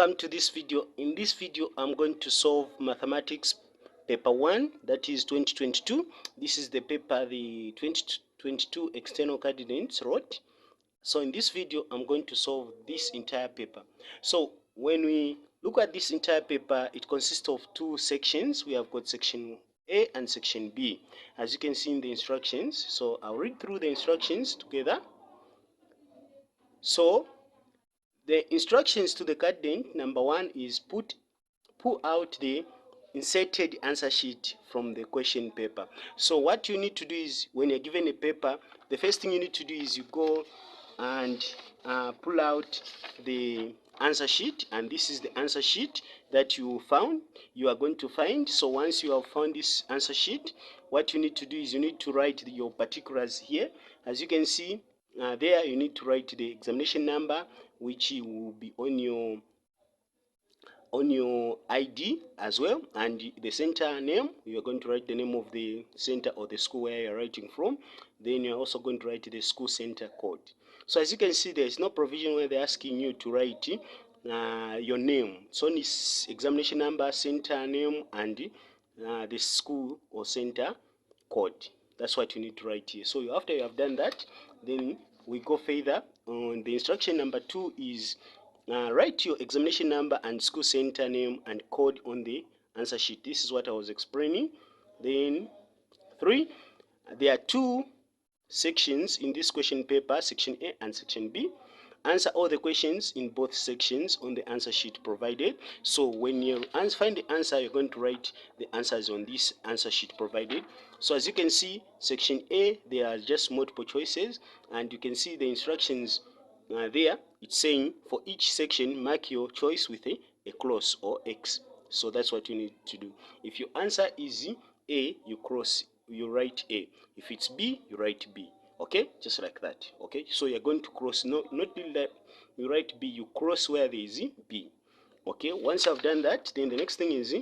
Welcome to this video. In this video I'm going to solve mathematics paper 1, that is 2022. This is the paper the 2022 external candidates wrote. So in this video I'm going to solve this entire paper. So when we look at this entire paper, it consists of two sections. We have got section A and section B, as you can see in the instructions. So I'll read through the instructions together. So the instructions to the candidate, number 1 is pull out the inserted answer sheet from the question paper. So what you need to do is, when you're given a paper, the first thing you need to do is you go and pull out the answer sheet, and this is the answer sheet that you are going to find. So once you have found this answer sheet, what you need to do is you need to write your particulars here. As you can see there, you need to write the examination number, which will be on your ID as well, and the center name. You are going to write the name of the center or the school where you're writing from. Then you're also going to write the school center code. So as you can see, there is no provision where they're asking you to write your name. So it's examination number, center name, and the school or center code. That's what you need to write here. So after you have done that, then we go further on. The instruction number 2 is write your examination number and school center name and code on the answer sheet. This is what I was explaining. Then 3, there are two sections in this question paper, section A and section B. Answer all the questions in both sections on the answer sheet provided. So when you find the answer, you're going to write the answers on this answer sheet provided. So as you can see, section A, there are just multiple choices, and you can see the instructions there. It's saying for each section, mark your choice with a cross or X. So that's what you need to do. If your answer is A, you write A. If it's B, you write B. Okay, just like that. Okay, so you're going to cross, not that you write B, you cross where there is B. Okay, once I've done that, then the next thing is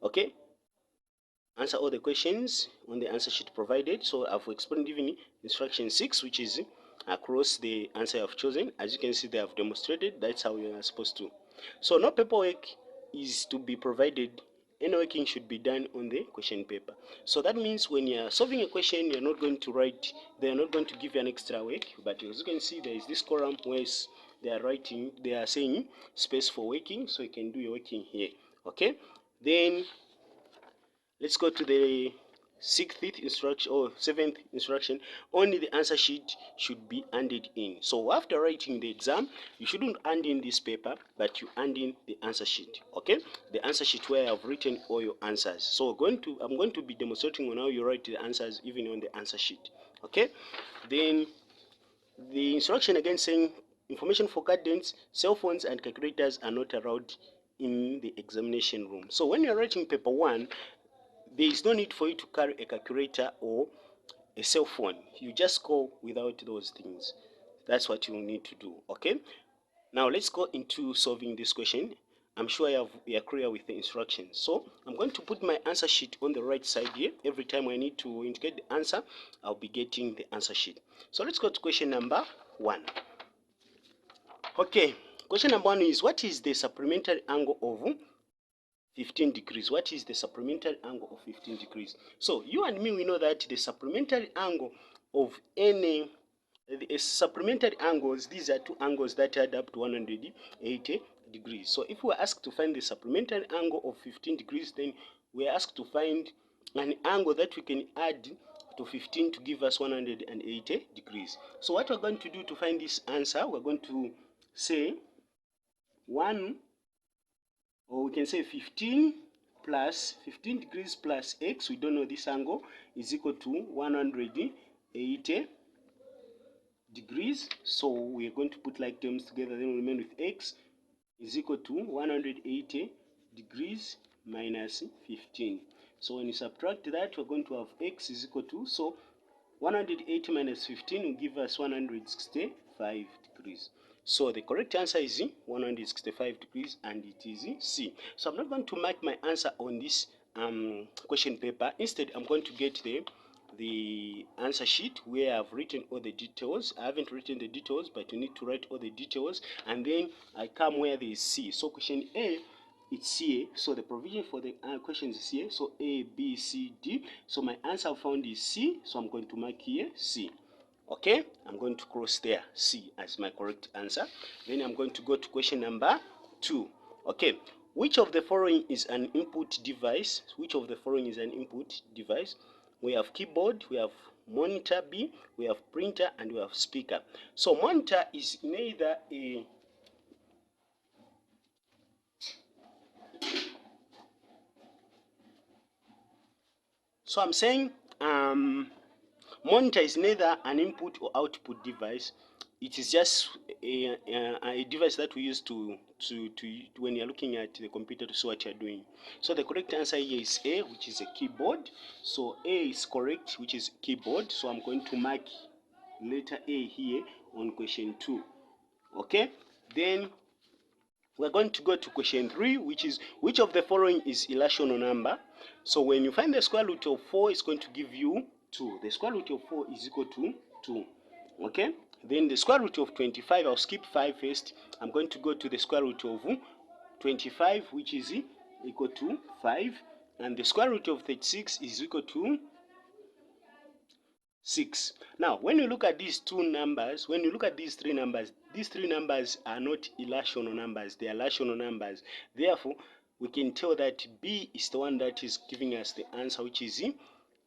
okay, answer all the questions on the answer sheet provided. So I've explained even instruction 6, which is across the answer I've chosen. As you can see, they have demonstrated that's how you are supposed to. So no paperwork is to be provided. Any working should be done on the question paper. So that means when you're solving a question, you're not going to write, they're not going to give you an extra work. But as you can see, there is this column where they are saying space for working, so you can do your working here. Okay, then let's go to the 6th instruction or 7th instruction. Only the answer sheet should be handed in. So after writing the exam, you shouldn't hand in this paper, but you hand in the answer sheet. Okay, the answer sheet where I've written all your answers. So I'm going to be demonstrating on how you write the answers even on the answer sheet. Okay, then the instruction again saying information for candidates, cell phones and calculators are not allowed in the examination room. So when you're writing paper 1, there is no need for you to carry a calculator or a cell phone. You just go without those things. That's what you need to do. Okay, now let's go into solving this question. I'm sure you are clear with the instructions. So I'm going to put my answer sheet on the right side here. Every time I need to indicate the answer, I'll be getting the answer sheet. So let's go to question number 1. Okay, question number 1 is, what is the supplementary angle of 15 degrees? What is the supplementary angle of 15 degrees? So you and me, we know that the supplementary angle of any supplementary angles, these are two angles that add up to 180 degrees. So if we are asked to find the supplementary angle of 15 degrees, then we are asked to find an angle that we can add to 15 to give us 180 degrees. So what we're going to do to find this answer, we're going to say 1, or we can say 15 degrees plus x, we don't know this angle, is equal to 180 degrees. So we are going to put like terms together, then we remain with x is equal to 180 degrees minus 15. So when you subtract that, we're going to have x is equal to, so 180 minus 15 will give us 165 degrees. So the correct answer is 165 degrees, and it is C. So I'm not going to mark my answer on this question paper. Instead, I'm going to get the the answer sheet where I've written all the details. I haven't written the details, but you need to write all the details. And then I come where there is C. So question A, it's here. So the provision for the questions is here. So A, B, C, D. So my answer I found is C. So I'm going to mark here C. Okay, I'm going to cross there C as my correct answer. Then I'm going to go to question number 2. Okay, which of the following is an input device? Which of the following is an input device? We have keyboard, we have monitor B, we have printer, and we have speaker. So monitor is neither a so I'm saying monitor is neither an input or output device. It is just a device that we use to when you're looking at the computer to see what you're doing. So the correct answer here is A, which is a keyboard. So A is correct, which is keyboard. So I'm going to mark letter A here on question 2. Okay, then we're going to go to question 3, which is which of the following is irrational number? So when you find the square root of 4, it's going to give you 2. The square root of 4 is equal to 2. Okay, then the square root of 25, I'll skip 5 first. I'm going to go to the square root of 25, which is equal to 5, and the square root of 36 is equal to 6. Now, when you look at these two numbers, when you look at these three numbers are not irrational numbers, they are rational numbers. Therefore, we can tell that B is the one that is giving us the answer, which is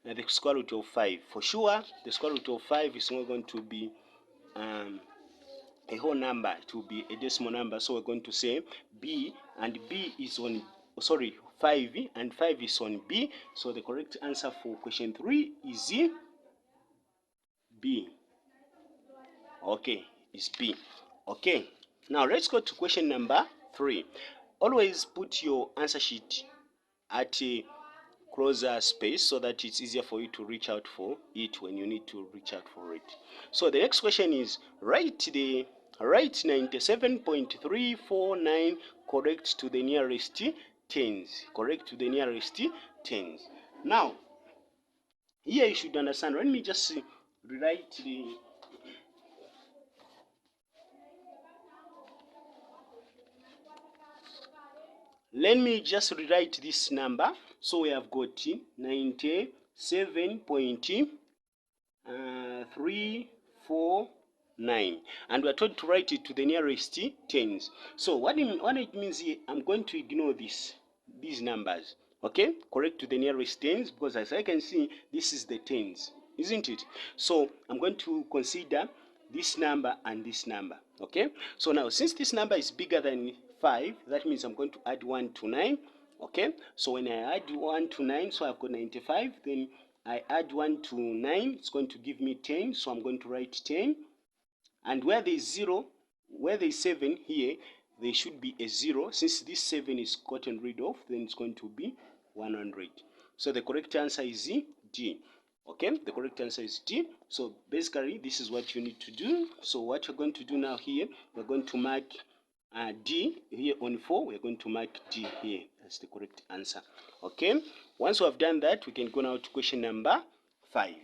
the square root of 5. For sure, the square root of 5 is not going to be a whole number, it will be a decimal number. So we're going to say B, and B is on, sorry, 5, and 5 is on B. So the correct answer for question 3 is B. Okay, is B. Okay, now let's go to question number 3. Always put your answer sheet at a closer space so that it's easier for you to reach out for it when you need to reach out for it. So the next question is write 97.349 correct to the nearest tens. Correct to the nearest tens. Now, here you should understand. Let me just rewrite the Let me just rewrite this number. So we have got 97.349, and we are told to write it to the nearest tens. So what it means here, I'm going to ignore these numbers. Okay, correct to the nearest tens, because as I can see, this is the tens, isn't it? So I'm going to consider this number and this number. Okay, so now since this number is bigger than 5, that means I'm going to add 1 to 9. Okay, so when I add 1 to 9, so I've got 95, then I add 1 to 9, it's going to give me 10, so I'm going to write 10. And where there is 0, where there is 7 here, there should be a 0. Since this 7 is gotten rid of, then it's going to be 100. So the correct answer is D. Okay, the correct answer is D. So basically, this is what you need to do. So what you're going to do now here, we're going to mark D here on 4. We're going to mark D here as the correct answer. Okay, once we have done that, we can go now to question number 5.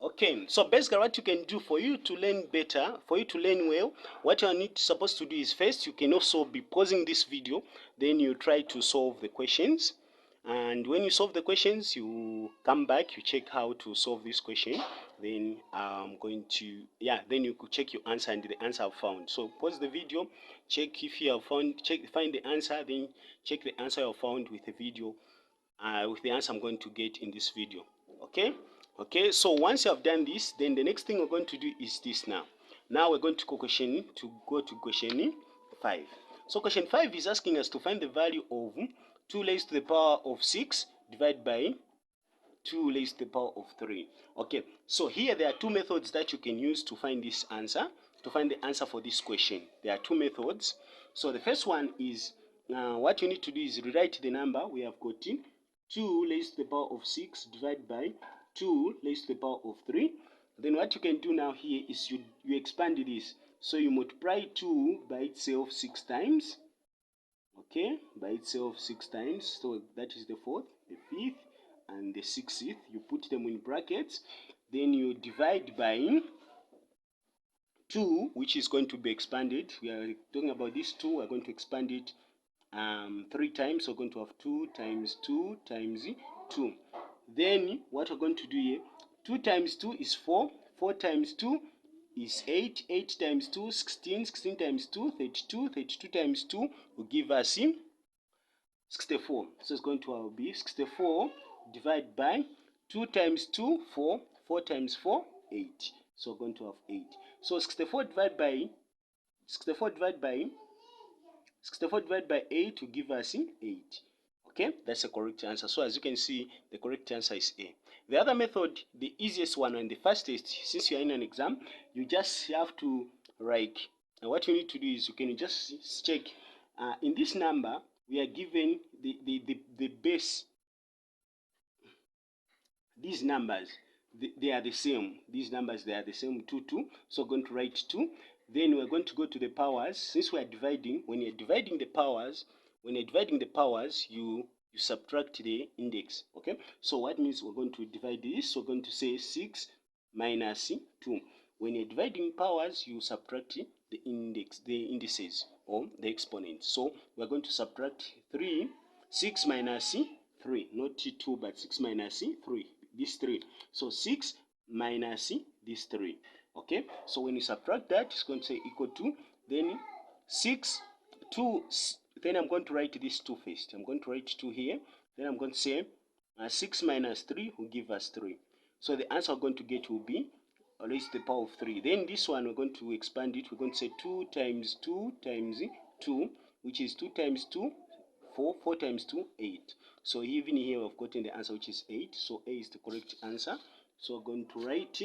Okay, so basically what you can do for you to learn better, for you to learn well, what you are supposed to do is first you can also be pausing this video, then you try to solve the questions. And when you solve the questions, you come back, you check how to solve this question. Then I'm going to, then you could check your answer and the answer I've found. So pause the video, check if you have found, find the answer, then check the answer you found with the video, with the answer I'm going to get in this video. Okay, so once you have done this, then the next thing we're going to do is this now. Now we're going to go to question 5. So question 5 is asking us to find the value of 2 raised to the power of 6 divided by 2 raised to the power of 3. Okay, so here there are two methods that you can use to find this answer, to find the answer for this question. There are two methods. So the first one is, what you need to do is rewrite the number. We have got 2 raised to the power of 6 divided by 2 raised to the power of 3. Then what you can do now here is you expand this. So you multiply 2 by itself 6 times. Okay, by itself 6 times. So that is the 4th, the 5th, and the 6th. You put them in brackets, then you divide by 2, which is going to be expanded. We are talking about this 2, we're going to expand it 3 times. So we're going to have 2 times 2 times 2. Then what we're going to do here, 2 times 2 is 4, 4 times 2 is 8, 8 times 2, 16, 16 times 2, 32, 32 times 2 will give us 64. So it's going to be 64 divided by 2 times 2, 4, 4 times 4, 8. So we're going to have 8. So 64 divided by 8 will give us 8. Okay, that's the correct answer. So as you can see, the correct answer is A. The other method, the easiest one and the fastest, since you are in an exam, you just have to what you need to do is you can just check in this number we are given the base. These numbers, they are the same. These numbers, they are the same, 2, 2. So we're going to write 2. Then we're going to go to the powers. Since we are dividing, when you're dividing the powers, you subtract the index. Okay. So what means we're going to divide this? So we're going to say 6 minus 2. When you're dividing powers, you subtract the indices or the exponents. So we're going to subtract 6 minus 3, not 2, but 6 minus 3, this 3. So 6 minus this 3. Okay, so when you subtract that, it's going to say equal to, then 6, 2, then I'm going to write this 2 first. I'm going to write 2 here. Then I'm going to say 6 minus 3 will give us 3. So the answer we're going to get will be raised to the power of 3. Then this one, we're going to expand it. We're going to say 2 times 2 times 2, which is 2 times 2, 4, 4 times 2, 8. So even here we've gotten the answer, which is 8. So A is the correct answer. So we're going to write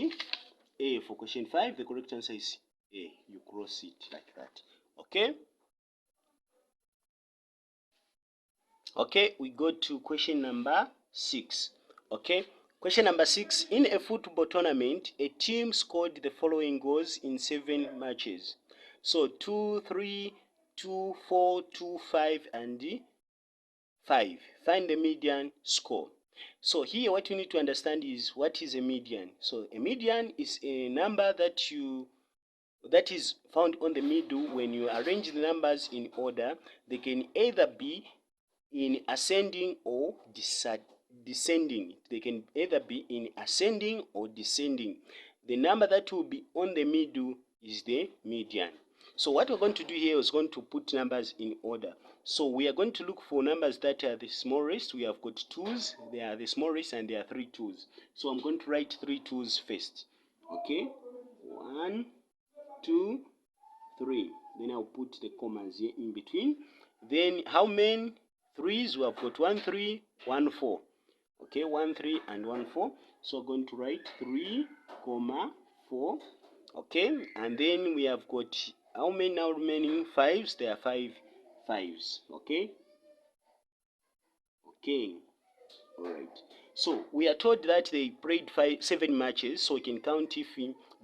A for question 5. The correct answer is A. You cross it like that. Okay. Okay, we go to question number 6. Okay, question number 6. In a football tournament, a team scored the following goals in 7 matches. So 2, 3, 2, 4, 2, 5, and 5. Find the median score. So here what you need to understand is what is a median. So a median is a number that is found on the middle. When you arrange the numbers in order, they can either be in ascending or descending. They can either be in ascending or descending. The number that will be on the middle is the median. So what we're going to do here is going to put numbers in order. So we are going to look for numbers that are the smallest. We have got 2's, they are the smallest, and there are 3 2's. So I'm going to write 3 2's first. Okay, 1, 2, 3. Then I'll put the commas here in between. Then how many 3's? We have got 1 3, 1 4. Okay, 1 3 and 1 4. So we're going to write 3, 4. Okay, and then we have got how many now remaining 5's? There are 5 5's. Okay. Okay. All right. So we are told that they played 7 matches. So we can count if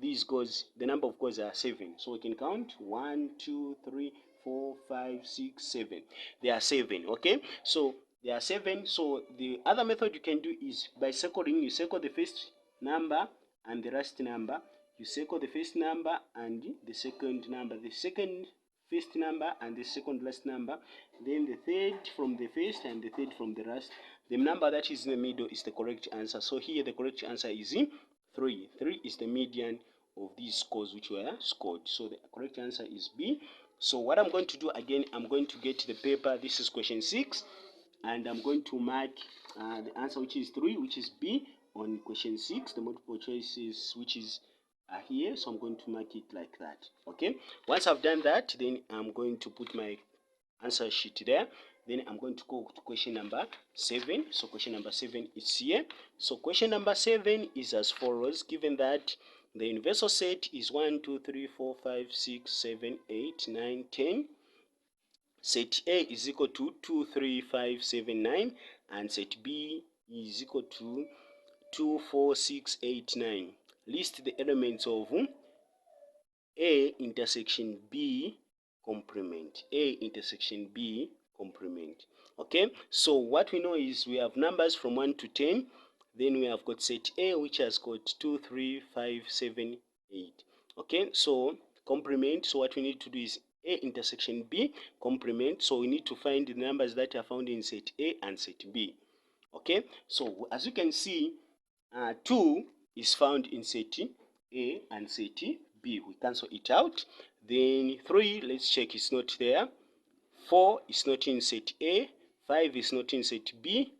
these goals, the number of goals are 7. So we can count 1, 2, 3, 4, 5, 6, 7. There are 7. Okay. So there are 7. So the other method you can do is by circling. You circle the first number and the last number. You circle the first number and the second number. The second first number and the second last number. Then the third from the first and the third from the last. The number that is in the middle is the correct answer. So here the correct answer is 3. 3 is the median of these scores which were scored. So the correct answer is B. So what I'm going to do again, I'm going to get the paper. This is question 6. And I'm going to mark the answer, which is 3, which is B, on question 6. The multiple choices, which is here. So I'm going to mark it like that. Okay. Once I've done that, then I'm going to put my answer sheet there. Then I'm going to go to question number 7. So question number 7 is here. So question number 7 is as follows. Given that the universal set is 1, 2, 3, 4, 5, 6, 7, 8, 9, 10. Set A is equal to 2, 3, 5, 7, 9. And set B is equal to 2, 4, 6, 8, 9. List the elements of A intersection B complement. A intersection B complement. Okay, so what we know is we have numbers from 1 to 10. Then we have got set A, which has got 2, 3, 5, 7, 8. Okay, so complement. So what we need to do is A intersection B complement. So we need to find the numbers that are found in set A and set B. Okay, so as you can see, 2 is found in set A and set B. We cancel it out. Then 3, let's check, it's not there. 4 is not in set A. 5 is not in set B.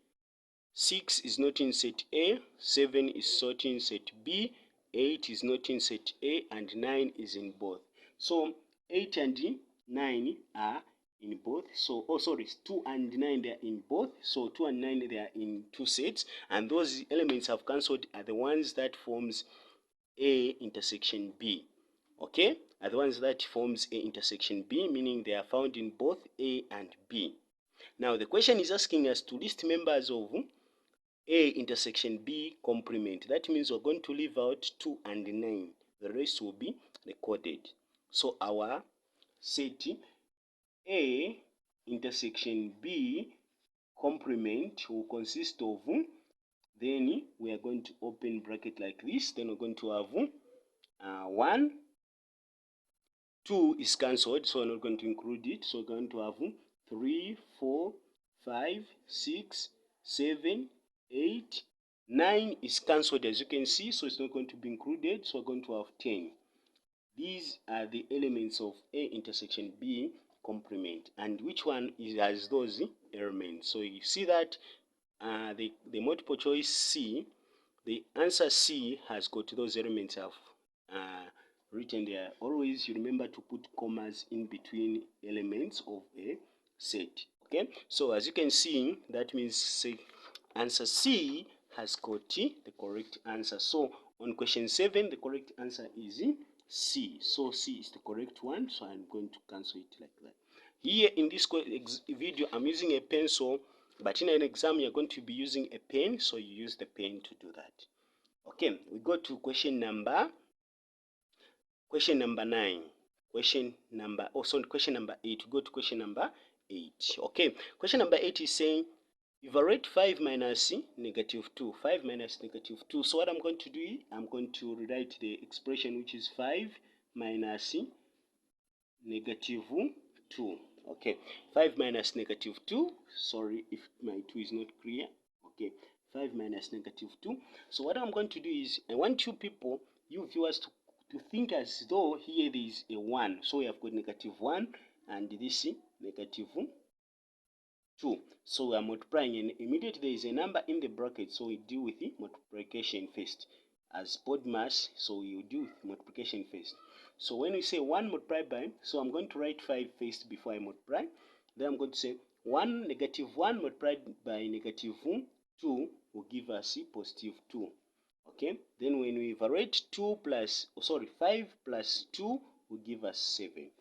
6 is not in set A. 7 is not in set B. 8 is not in set A, and 9 is in both. So 8 and 9 are in both. So, oh sorry, 2 and 9 they are in both. So 2 and 9 they are in two sets, and those elements have cancelled are the ones that forms A intersection B. Okay, are the ones that forms A intersection B, meaning they are found in both A and B. Now the question is asking us to list members of A intersection B complement. That means we're going to leave out 2 and 9. The rest will be recorded. So our set A intersection B complement will consist of, then we are going to open bracket like this. Then we're going to have 1, 2 is cancelled, so we're not going to include it. So we're going to have 3, 4, 5, 6, 7, 8, 9 is cancelled, as you can see, so it's not going to be included. So we're going to have 10. These are the elements of A intersection B complement. And which one has those elements? So you see that the multiple choice C, the answer C has got those elements I've written there. Always you remember to put commas in between elements of a set. Okay, so as you can see, that means say answer C has got the correct answer. So on question 7, the correct answer is C. So C is the correct one, so I'm going to cancel it like that. Here in this video, I'm using a pencil, but in an exam, you're going to be using a pen, so you use the pen to do that. Okay, we go to question number 9. Question number 8. We go to question number 8. Okay, question number 8 is saying evaluate 5 minus negative 2. 5 minus negative 2. So what I'm going to do is I'm going to rewrite the expression, which is 5 minus negative 2. Okay, 5 minus negative 2. Sorry if my 2 is not clear. Okay, 5 minus negative 2. So what I'm going to do is I want you people, you viewers, to think as though here there is a 1. So we have got negative 1 and this negative 2. So we are multiplying, and immediately there is a number in the bracket, so we deal with the multiplication first. As board mass, so we will deal with multiplication first. So when we say 1 multiplied by, so I'm going to write 5 first before I multiply. Then I'm going to say 1 negative 1 multiplied by negative 2 will give us positive 2. Okay, then when we evaluate 5 plus 2 will give us 7.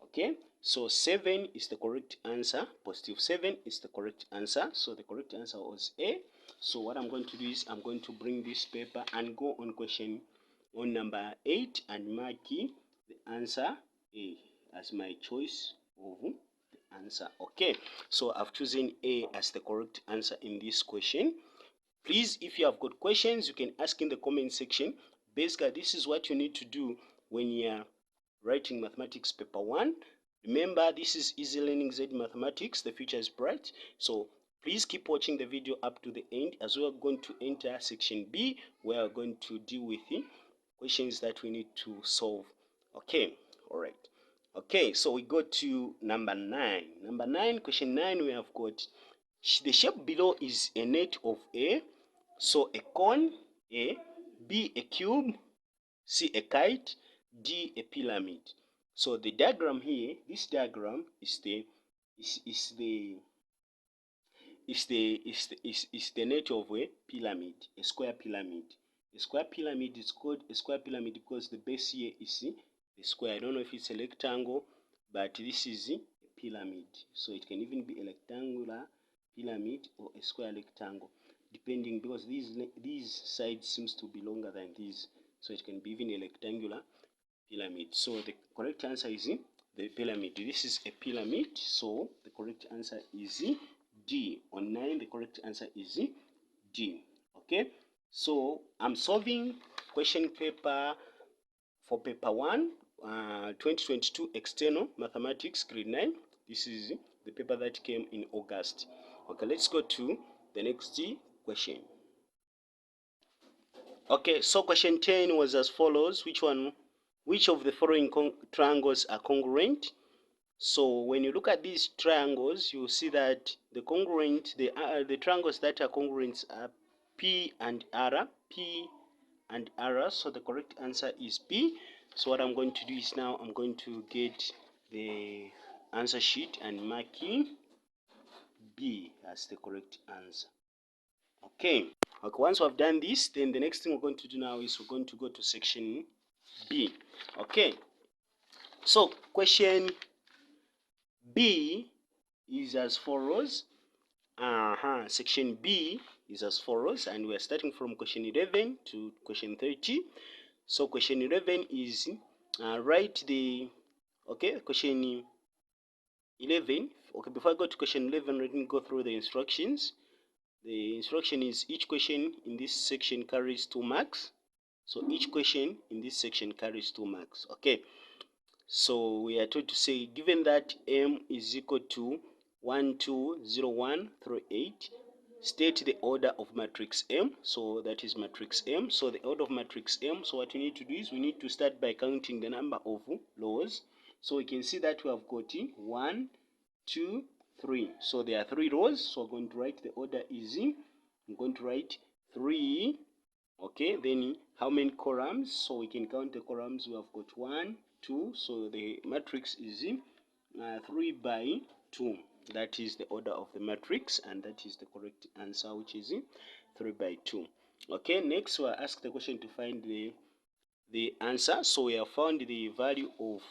Okay, so 7 is the correct answer. Positive 7 is the correct answer. So the correct answer was A. So what I'm going to do is I'm going to bring this paper and go on question on number 8 and mark the answer A as my choice of the answer. Okay, so I've chosen A as the correct answer in this question. Please, if you have got questions, you can ask in the comment section. Basically, this is what you need to do when you're writing mathematics paper 1. Remember, this is easy learning zed-Mathematics. The future is bright. So please keep watching the video up to the end, as we are going to enter section B, where we're going to deal with the questions that we need to solve. Okay, all right. Okay, so we go to number 9. Number 9, question 9, we have got the shape below is a net of A. So a cone, A, B, a cube, C, a kite, D, a pyramid. So the diagram here, this diagram is the net of a pyramid, a square pyramid. A square pyramid is called a square pyramid because the base here is the square. I don't know if it's a rectangle, but this is a pyramid. So it can even be a rectangular pyramid or a square rectangle, depending, because these sides seems to be longer than these, so it can be even a rectangular pyramid. So the correct answer is the pyramid. This is a pyramid, so the correct answer is D. On 9, the correct answer is D. Okay, so I'm solving question paper for paper 1, 2022 external mathematics grade 9. This is the paper that came in August. Okay, let's go to the next question. Okay, so question 10 was as follows. Which of the following triangles are congruent? So when you look at these triangles, you'll see that the triangles that are congruent are P and R. P and R. So the correct answer is B. So what I'm going to do is now I'm going to get the answer sheet and marking B as the correct answer. Okay. Okay, once we've done this, then the next thing we're going to do now is we're going to go to section B. Okay, so question B is as follows. Section B is as follows, and we're starting from question 11 to question 30. So question 11 is write the, okay, question 11. Okay, before I go to question 11, let me go through the instructions. The instruction is each question in this section carries 2 marks. So each question in this section carries 2 marks. Okay, so we are told to say, given that M is equal to 1, 2, 0, 1 through 8, state the order of matrix M. So that is matrix M. So the order of matrix M, so what we need to do is we need to start by counting the number of rows. So we can see that we have got 1, 2, 3. So there are 3 rows. So we're going to write the order is, I'm going to write 3. Okay, then how many columns? So we can count the columns. We have got 1, 2. So the matrix is 3 by 2. That is the order of the matrix, and that is the correct answer, which is 3 by 2. Okay, next we are asked the question to find the answer. So we have found the value of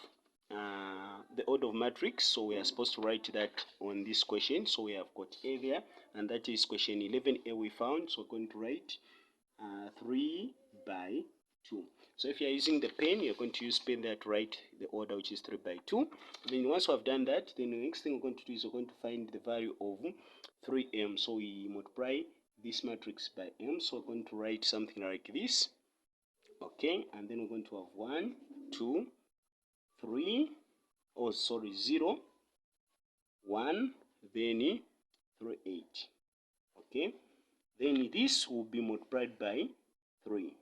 the order of matrix. So we are supposed to write that on this question. So we have got A there, and that is question 11A we found. So we're going to write 3 by 2. So if you're using the pen, you're going to use pen there to write the order, which is 3 by 2. Then once we have done that, then the next thing we're going to do is we're going to find the value of 3m. So we multiply this matrix by m. So we're going to write something like this. Okay, and then we're going to have 1, 2, 3, oh sorry, 0, 1, then 3, 8. Okay, then this will be multiplied by 3.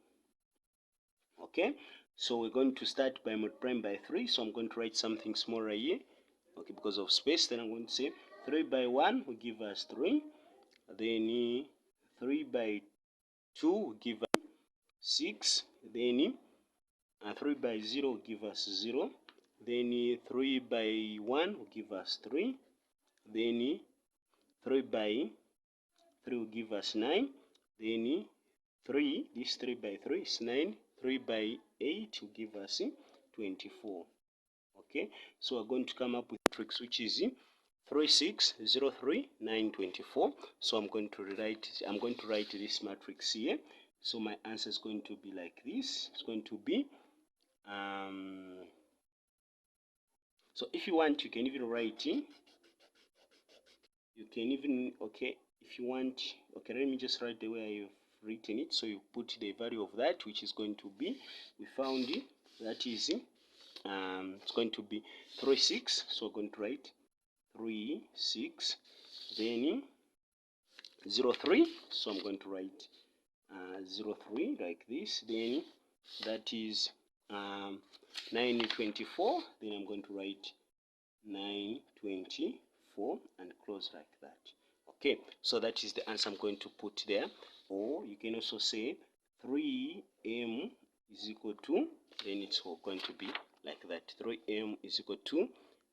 Okay, so we're going to start by multiplying by 3. So I'm going to write something smaller here. Okay, because of space, then I'm going to say 3 by 1 will give us 3. Then 3 by 2 will give us 6. Then 3 by 0 will give us 0. Then 3 by 1 will give us 3. Then 3 by 3 will give us 9. Then 3, this 3 by 3 is 9. 3 by 8 will give us 24. Okay, so we're going to come up with a matrix which is 3, 6, 0, 3, 9, 24. So I'm going to write this matrix here. So my answer is going to be like this. It's going to be so if you want, you can even write in. You can even, okay, if you want, okay, let me just write the way I've written it. So you put the value of that, which is going to be, we found it, that is it's going to be 3, 6. So we're going to write 3, 6, then 0, 3. So I'm going to write 0, 3 like this. Then that is 9, 24. Then I'm going to write 9, 24 and close like that. Okay, so that is the answer I'm going to put there. Or you can also say 3m is equal to, then it's going to be like that. 3m is equal to,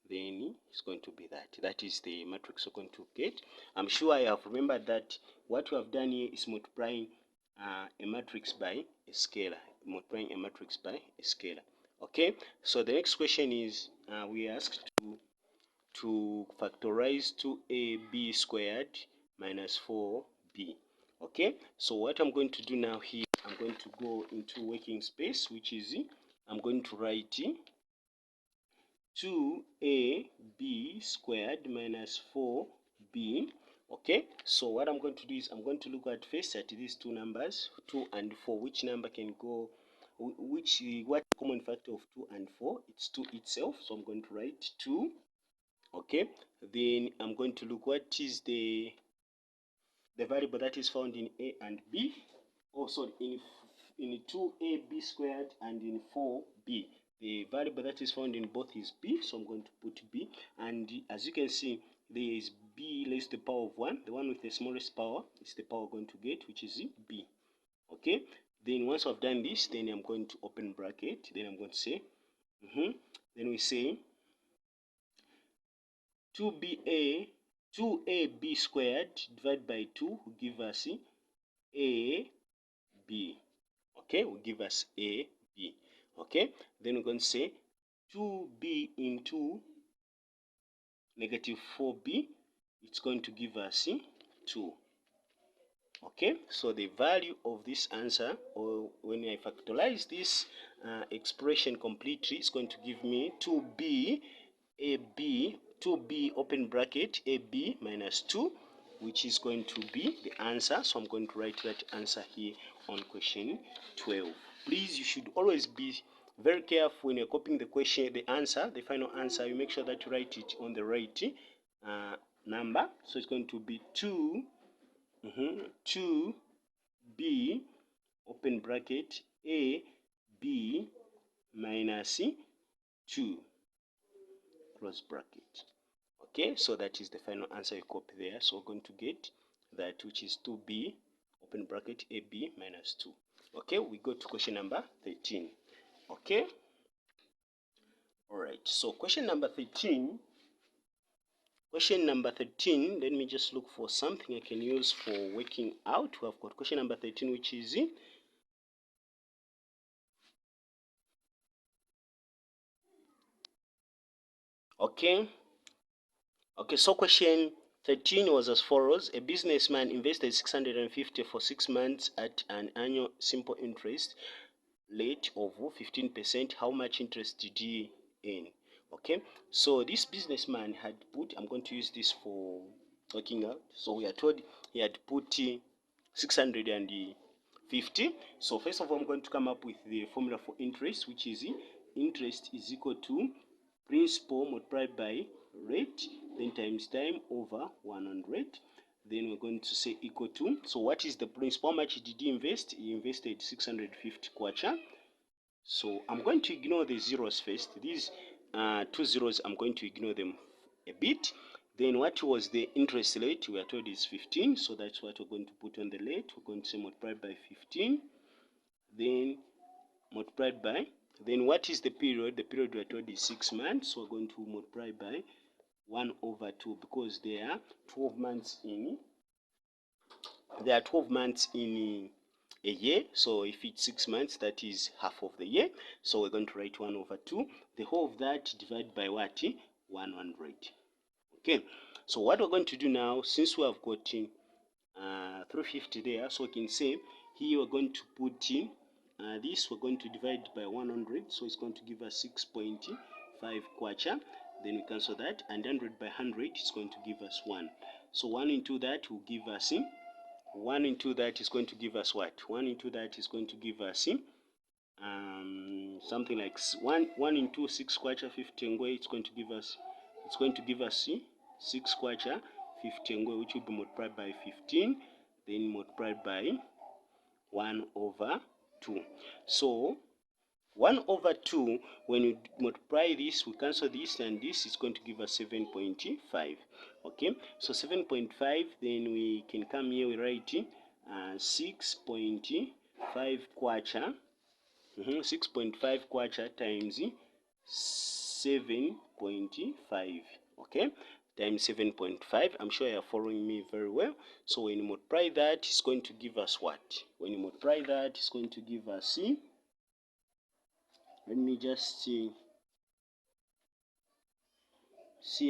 then it's going to be that. That is the matrix we're going to get. I'm sure I have remembered that what we have done here is multiplying a matrix by a scalar. Multiplying a matrix by a scalar. Okay, so the next question is we are asked to factorize 2ab squared minus 4b. Okay, so what I'm going to do now here, I'm going to go into working space, which is I'm going to write 2ab squared minus 4b. Okay, so what I'm going to do is I'm going to look at first at these two numbers, 2 and 4. Which number can go, what common factor of 2 and 4? It's 2 itself, so I'm going to write 2. Okay, then I'm going to look what is the variable that is found in a and b. Oh, sorry, in 2ab squared and in 4b. The variable that is found in both is b, so I'm going to put b. And as you can see, there is b raised to the power of 1. The one with the smallest power is the power we're going to get, which is b. Okay, then once I've done this, then I'm going to open bracket. Then I'm going to say, then we say 2ab squared divided by 2 will give us a b. Okay, will give us a b. Okay, then we're going to say 2b into negative 4b, it's going to give us 2. Okay, so the value of this answer, or when I factorize this expression completely, it's going to give me 2b ab, 2b open bracket ab minus 2, which is going to be the answer. So I'm going to write that answer here on question 12. Please, you should always be very careful when you're copying the question, the answer, the final answer. You make sure that you write it on the right number. So it's going to be 2b open bracket a b minus 2 close bracket. Okay, so that is the final answer you copy there. So we're going to get that, which is 2b open bracket ab minus 2. Okay, we go to question number 13. Okay, all right, so question number 13, let me just look for something I can use for working out. We have got question number 13, which is okay, so question 13 was as follows. A businessman invested 650 for 6 months at an annual simple interest rate of 15%. How much interest did he earn? Okay, so this businessman had put, I'm going to use this for working out. So we are told he had put 650. So first of all, I'm going to come up with the formula for interest, which is interest is equal to principal multiplied by rate, then times time over 100. Then we're going to say equal to, so what is the principal? How much did he invest? He invested 650 kwacha. So I'm going to ignore the zeros first. These two zeros, I'm going to ignore them a bit. Then what was the interest rate? We are told is 15, so that's what we're going to put on the rate. We're going to say multiplied by 15, then multiplied by, then what is the period? The period we are told is 6 months, so we're going to multiply by 1 over 2, because there are 12 months in a year. So if it's 6 months, that is half of the year. So we're going to write 1 over 2. The whole of that divided by what? 100. Okay, so what we're going to do now, since we have got 350 there, so we can say here we're going to put in this, we're going to divide by 100, so it's going to give us 6.5 kwacha. Then we cancel that, and 100 by 100 is going to give us 1. So 1 into that will give us 1 into that is going to give us what? 1 into that is going to give us something like 1 into 6 kwacha 50 ngwe. It's going to give us 6 kwacha 50 ngwe, which will be multiplied by 15, then multiplied by 1 over 2. So 1 over 2, when you multiply this, we cancel this, and this is going to give us 7.5. Okay, so 7.5, then we can come here, we write 6.5 kwacha, 6.5 kwacha times 7.5. Okay, times 7.5. I'm sure you're following me very well. So when you multiply that, it's going to give us what? When you multiply that, it's going to give us let me just see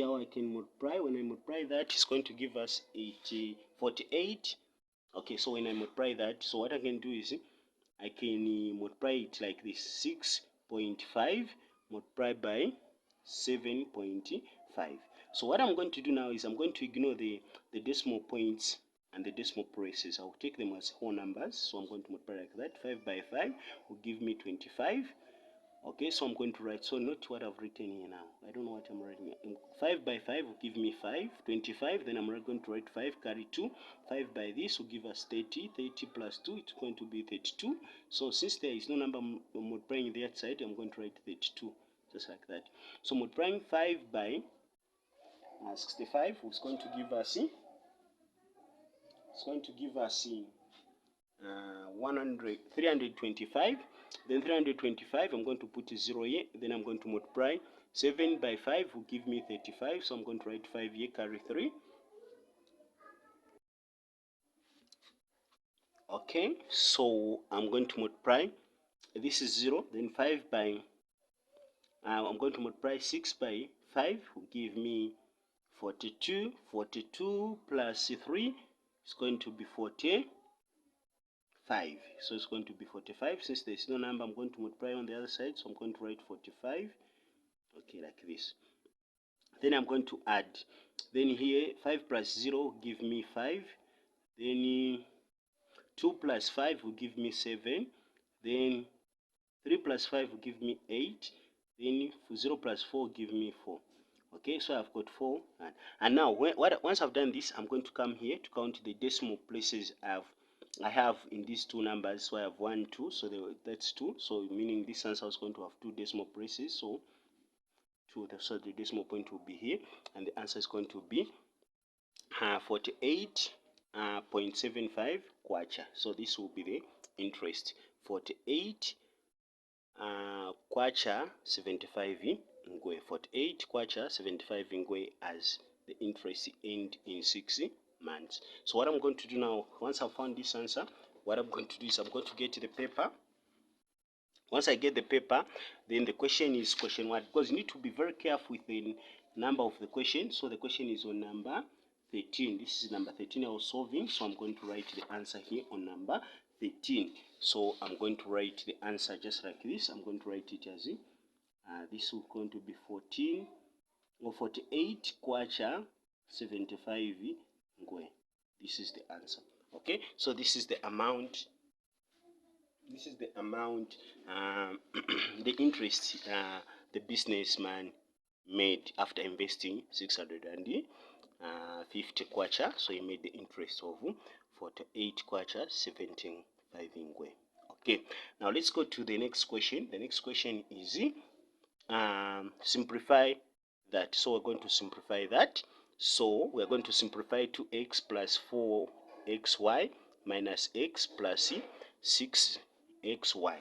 how I can multiply. When I multiply that, it's going to give us 48. Okay, so when I multiply that, so what I can do is I can multiply it like this: 6.5 multiplied by 7.5. So what I'm going to do now is I'm going to ignore the decimal points and the decimal places. I'll take them as whole numbers. So I'm going to multiply like that. 5 by 5 will give me 25. Okay, so I'm going to write, so not what I've written here now. I don't know what I'm writing here. 5 by 5 will give me 5, 25. Then I'm going to write 5, carry 2. 5 by this will give us 30. 30 plus 2, it's going to be 32. So since there is no number multiplying the other side, I'm going to write 32, just like that. So multiplying 5 by 65 is going to give us, it's going to give us 325. Then 325, I'm going to put a 0 here. Then I'm going to multiply 7 by 5 will give me 35. So I'm going to write 5 here, carry 3. Okay, so I'm going to multiply, this is 0. Then 5 by, I'm going to multiply 6 by 5 will give me 42. 42 plus 3 is going to be 45. So it's going to be 45. Since there's no number, I'm going to multiply on the other side. So I'm going to write 45. Okay, like this. Then I'm going to add. Then here 5 plus 0 give me 5. Then 2 plus 5 will give me 7. Then 3 plus 5 will give me 8. Then 0 plus 4 will give me 4. Okay, so I've got 4. And now once I've done this, I'm going to come here to count the decimal places I have in these two numbers. So I have 1, 2, so that's 2. So meaning this answer is going to have 2 decimal places. So so the decimal point will be here, and the answer is going to be 48.75 kwacha. So this will be the interest. 48 kwacha 75 ngwe. 48 kwacha 75 ngwe as the interest end in 6 months. So what I'm going to do now, once I've found this answer, what I'm going to do is I'm going to get the paper. Once I get the paper, then the question is question 1, because you need to be very careful with the number of the question. So the question is on number 13. This is number 13 I was solving, so I'm going to write the answer here on number 13. So I'm going to write the answer just like this. I'm going to write it as this is going to be 14 or 48 kwacha 75 ngwe. This is the answer. Okay, so this is the amount. This is the amount, the interest the businessman made after investing 650 kwacha. So he made the interest of 48 kwacha 75 ngwe. Okay, now let's go to the next question. The next question is simplify that. So we're going to simplify that. So we're going to simplify 2x plus 4xy minus x plus 6xy.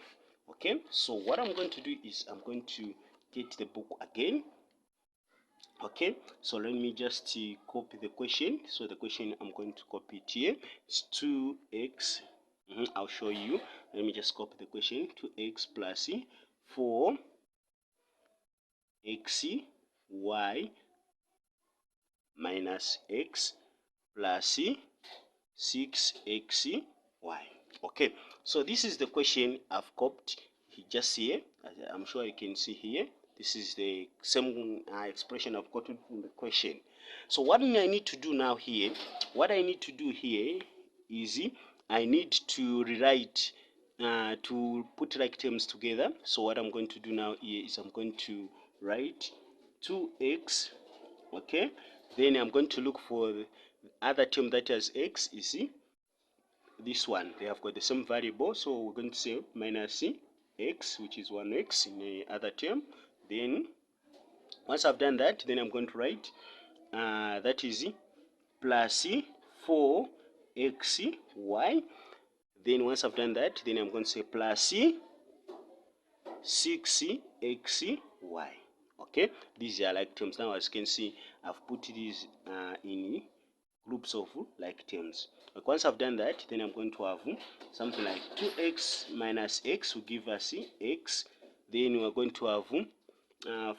Okay, so what I'm going to do is I'm going to get the book again. Okay, so let me just copy the question. So the question, I'm going to copy it here. It's 2x. I'll show you. Let me just copy the question. 2x plus 4xy minus x plus 6xy. Okay, so this is the question I've copied just here. I'm sure you can see here. This is the same expression I've got in the question. So what I need to do now here, what I need to do here is I need to rewrite, to put like terms together. So what I'm going to do now here is I'm going to write 2x. Okay, then I'm going to look for the other term that has x. You see this one, they have got the same variable, so we're going to say minus x, which is 1x in the other term. Then once I've done that, then I'm going to write that is plus 4xy. Then once I've done that, then I'm going to say plus 6xy. Okay, these are like terms. Now as you can see, I've put these in groups of like terms. Like once I've done that, then I'm going to have something like 2x minus x will give us x. Then we're going to have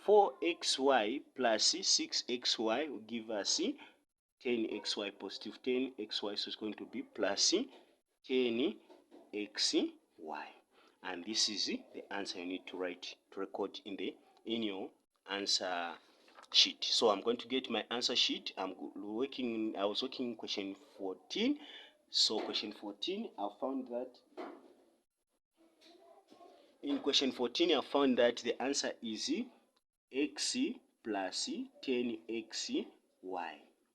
4xy plus 6xy will give us 10xy, positive 10xy, so it's going to be plus 10xy. And this is the answer you need to write, to record in your answer sheet. So I'm going to get my answer sheet. I was working question 14. So question 14, I found that in question 14 I found that the answer is x plus 10xy.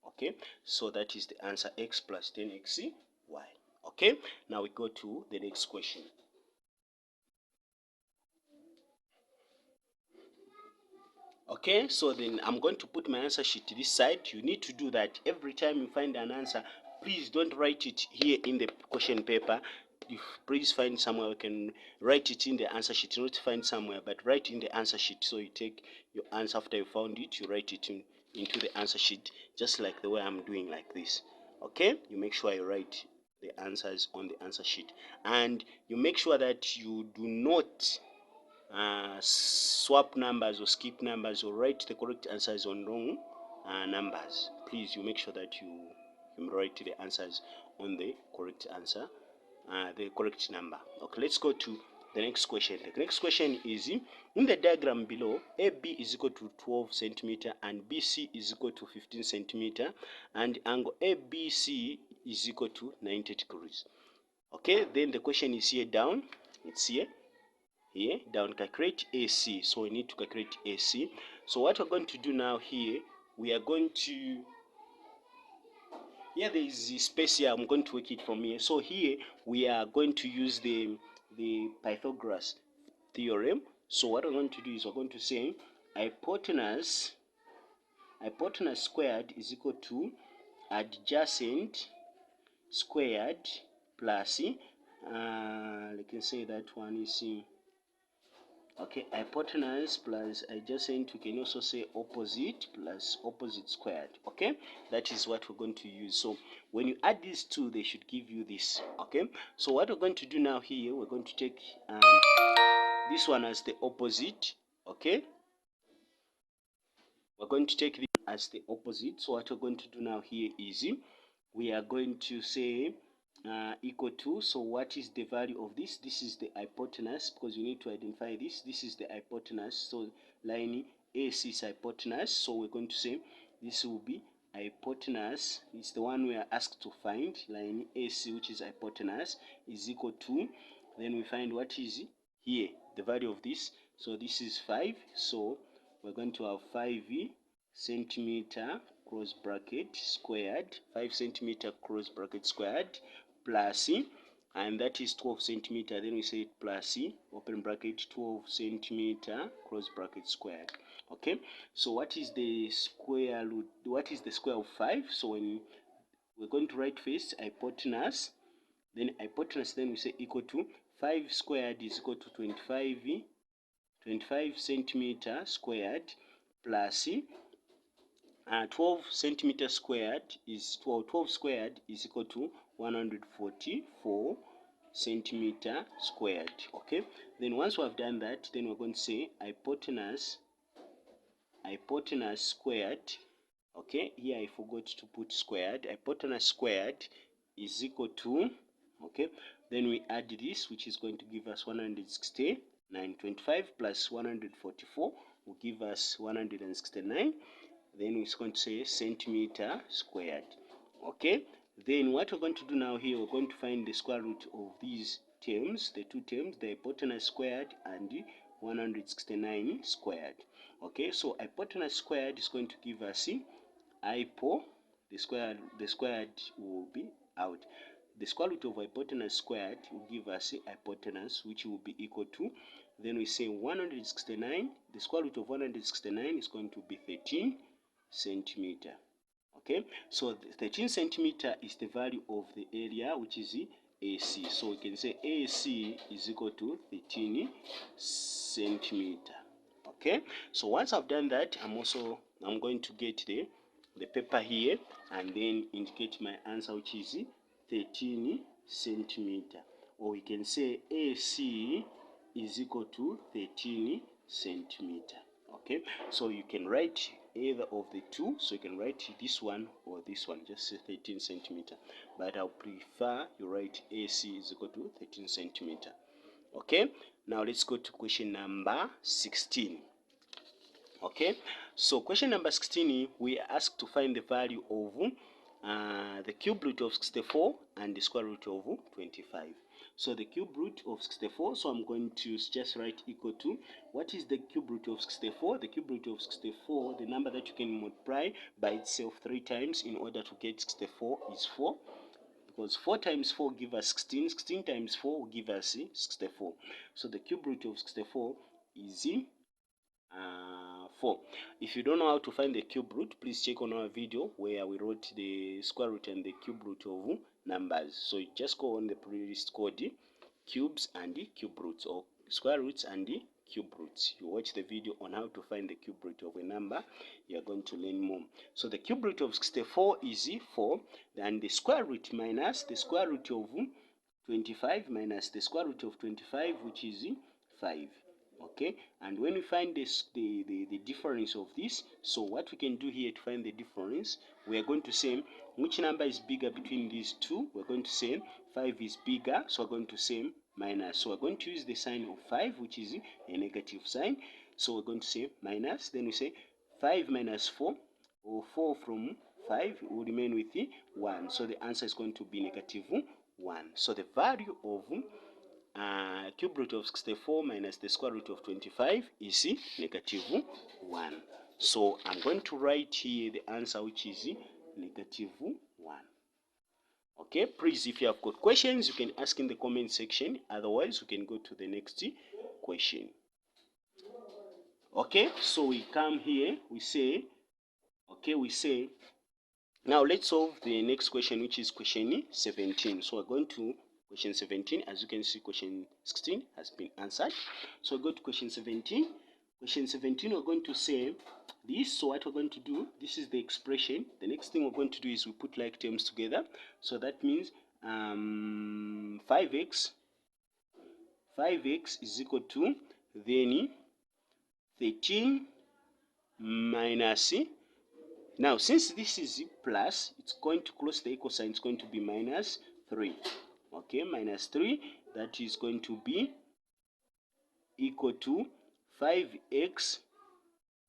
Okay, so that is the answer, x plus 10xy. Okay, now we go to the next question. Okay, so then I'm going to put my answer sheet to this side. You need to do that every time you find an answer. Please don't write it here in the question paper. Please find somewhere you can write it in the answer sheet. Not find somewhere, but write in the answer sheet. So you take your answer after you found it, you write it into the answer sheet, just like the way I'm doing like this. Okay, you make sure you write the answers on the answer sheet, and you make sure that you do not swap numbers or skip numbers or write the correct answers on wrong numbers. Please, you make sure that you write the answers on the correct answer, the correct number. Okay, let's go to the next question. The next question is, in the diagram below, AB is equal to 12 centimeter and BC is equal to 15 centimeter, and angle ABC is equal to 90 degrees. Okay, then the question is here down. It's here down, calculate AC. So we need to calculate AC. So what we're going to do now here, we are going to, here there is a space here, I'm going to work it from here. So here we are going to use the Pythagoras theorem. So what we're going to do is we're going to say hypotenuse squared is equal to adjacent squared plus we can say that one is okay, hypotenuse plus adjacent, we can also say opposite plus opposite squared. Okay, that is what we're going to use. So when you add these two, they should give you this. Okay, so what we're going to do now here, we're going to take this one as the opposite. Okay, we're going to take this as the opposite. So what we're going to do now here is we are going to say equal to, so what is the value of this? This is the hypotenuse, because you need to identify this. This is the hypotenuse, so line AC is hypotenuse, so we're going to say this will be hypotenuse, it's the one we are asked to find, line AC, which is hypotenuse, is equal to, then we find what is here, the value of this. So this is 5, so we're going to have 5 centimeter cross bracket squared, 5 centimeter cross bracket squared, plus, and that is 12 centimeter. Then we say plus open bracket 12 centimeter cross bracket squared. Okay, so what is the square root? What is the square of 5? So when we're going to write first hypotenuse, then we say equal to 5 squared is equal to 25 centimeter squared plus 12 centimeter squared is 12 squared is equal to 144 centimeter squared. Okay, then once we have done that, then we're going to say hypotenuse squared. Okay, here I forgot to put squared. Hypotenuse squared is equal to, okay, then we add this, which is going to give us 169. 25 plus 144 will give us 169. Then we're going to say centimeter squared. Okay, then what we're going to do now here, we're going to find the square root of these terms, the two terms, the hypotenuse squared and 169 squared. Okay, so hypotenuse squared is going to give us hypo, the squared will be out. The square root of hypotenuse squared will give us hypotenuse, which will be equal to, then we say 169, the square root of 169 is going to be 13 centimeter. Okay, so 13 centimeter is the value of the area, which is AC. So we can say AC is equal to 13 centimeter. Okay, so once I've done that, I'm going to get the paper here and then indicate my answer, which is 13 centimeter, or we can say AC is equal to 13 centimeter. Okay, so you can write either of the two, so you can write this one or this one, just say 13 centimeter, but I'll prefer you write AC is equal to 13 centimeter. Okay, now let's go to question number 16. Okay, So question number 16, we are asked to find the value of the cube root of 64 and the square root of 25. So the cube root of 64, so I'm going to just write equal to, what is the cube root of 64? The cube root of 64, the number that you can multiply by itself 3 times in order to get 64 is 4. Because 4 times 4 give us 16, 16 times 4 will give us 64. So the cube root of 64 is 4. If you don't know how to find the cube root, please check on our video where we wrote the square root and the cube root of numbers. So you just go on the playlist called cubes and the cube roots, or square roots and the cube roots. You watch the video on how to find the cube root of a number, you are going to learn more. So the cube root of 64 is 4, and the square root minus the square root of 25 minus the square root of 25, which is 5. Okay, and when we find this the difference of this, so what we can do here to find the difference, we are going to say which number is bigger between these two. We're going to say 5 is bigger, so we're going to say minus. So we're going to use the sign of 5, which is a negative sign. So we're going to say minus, then we say 5 minus 4, or 4 from 5 will remain with 1. So the answer is going to be negative 1. So the value of cube root of 64 minus the square root of 25 is negative 1. So I'm going to write here the answer, which is negative 1. Okay, please, if you have got questions, you can ask in the comment section. Otherwise, we can go to the next question. Okay, so we come here, we say, now let's solve the next question, which is question 17. So we're going to question 17. As you can see, question 16 has been answered. So we go to question 17. Question 17, we're going to say this. So what we're going to do, this is the expression. The next thing we're going to do is we put like terms together. So that means 5x is equal to then 13 minus, now since this is plus, it's going to cross the equal sign, it's going to be minus 3. Okay, minus 3, that is going to be equal to 5x.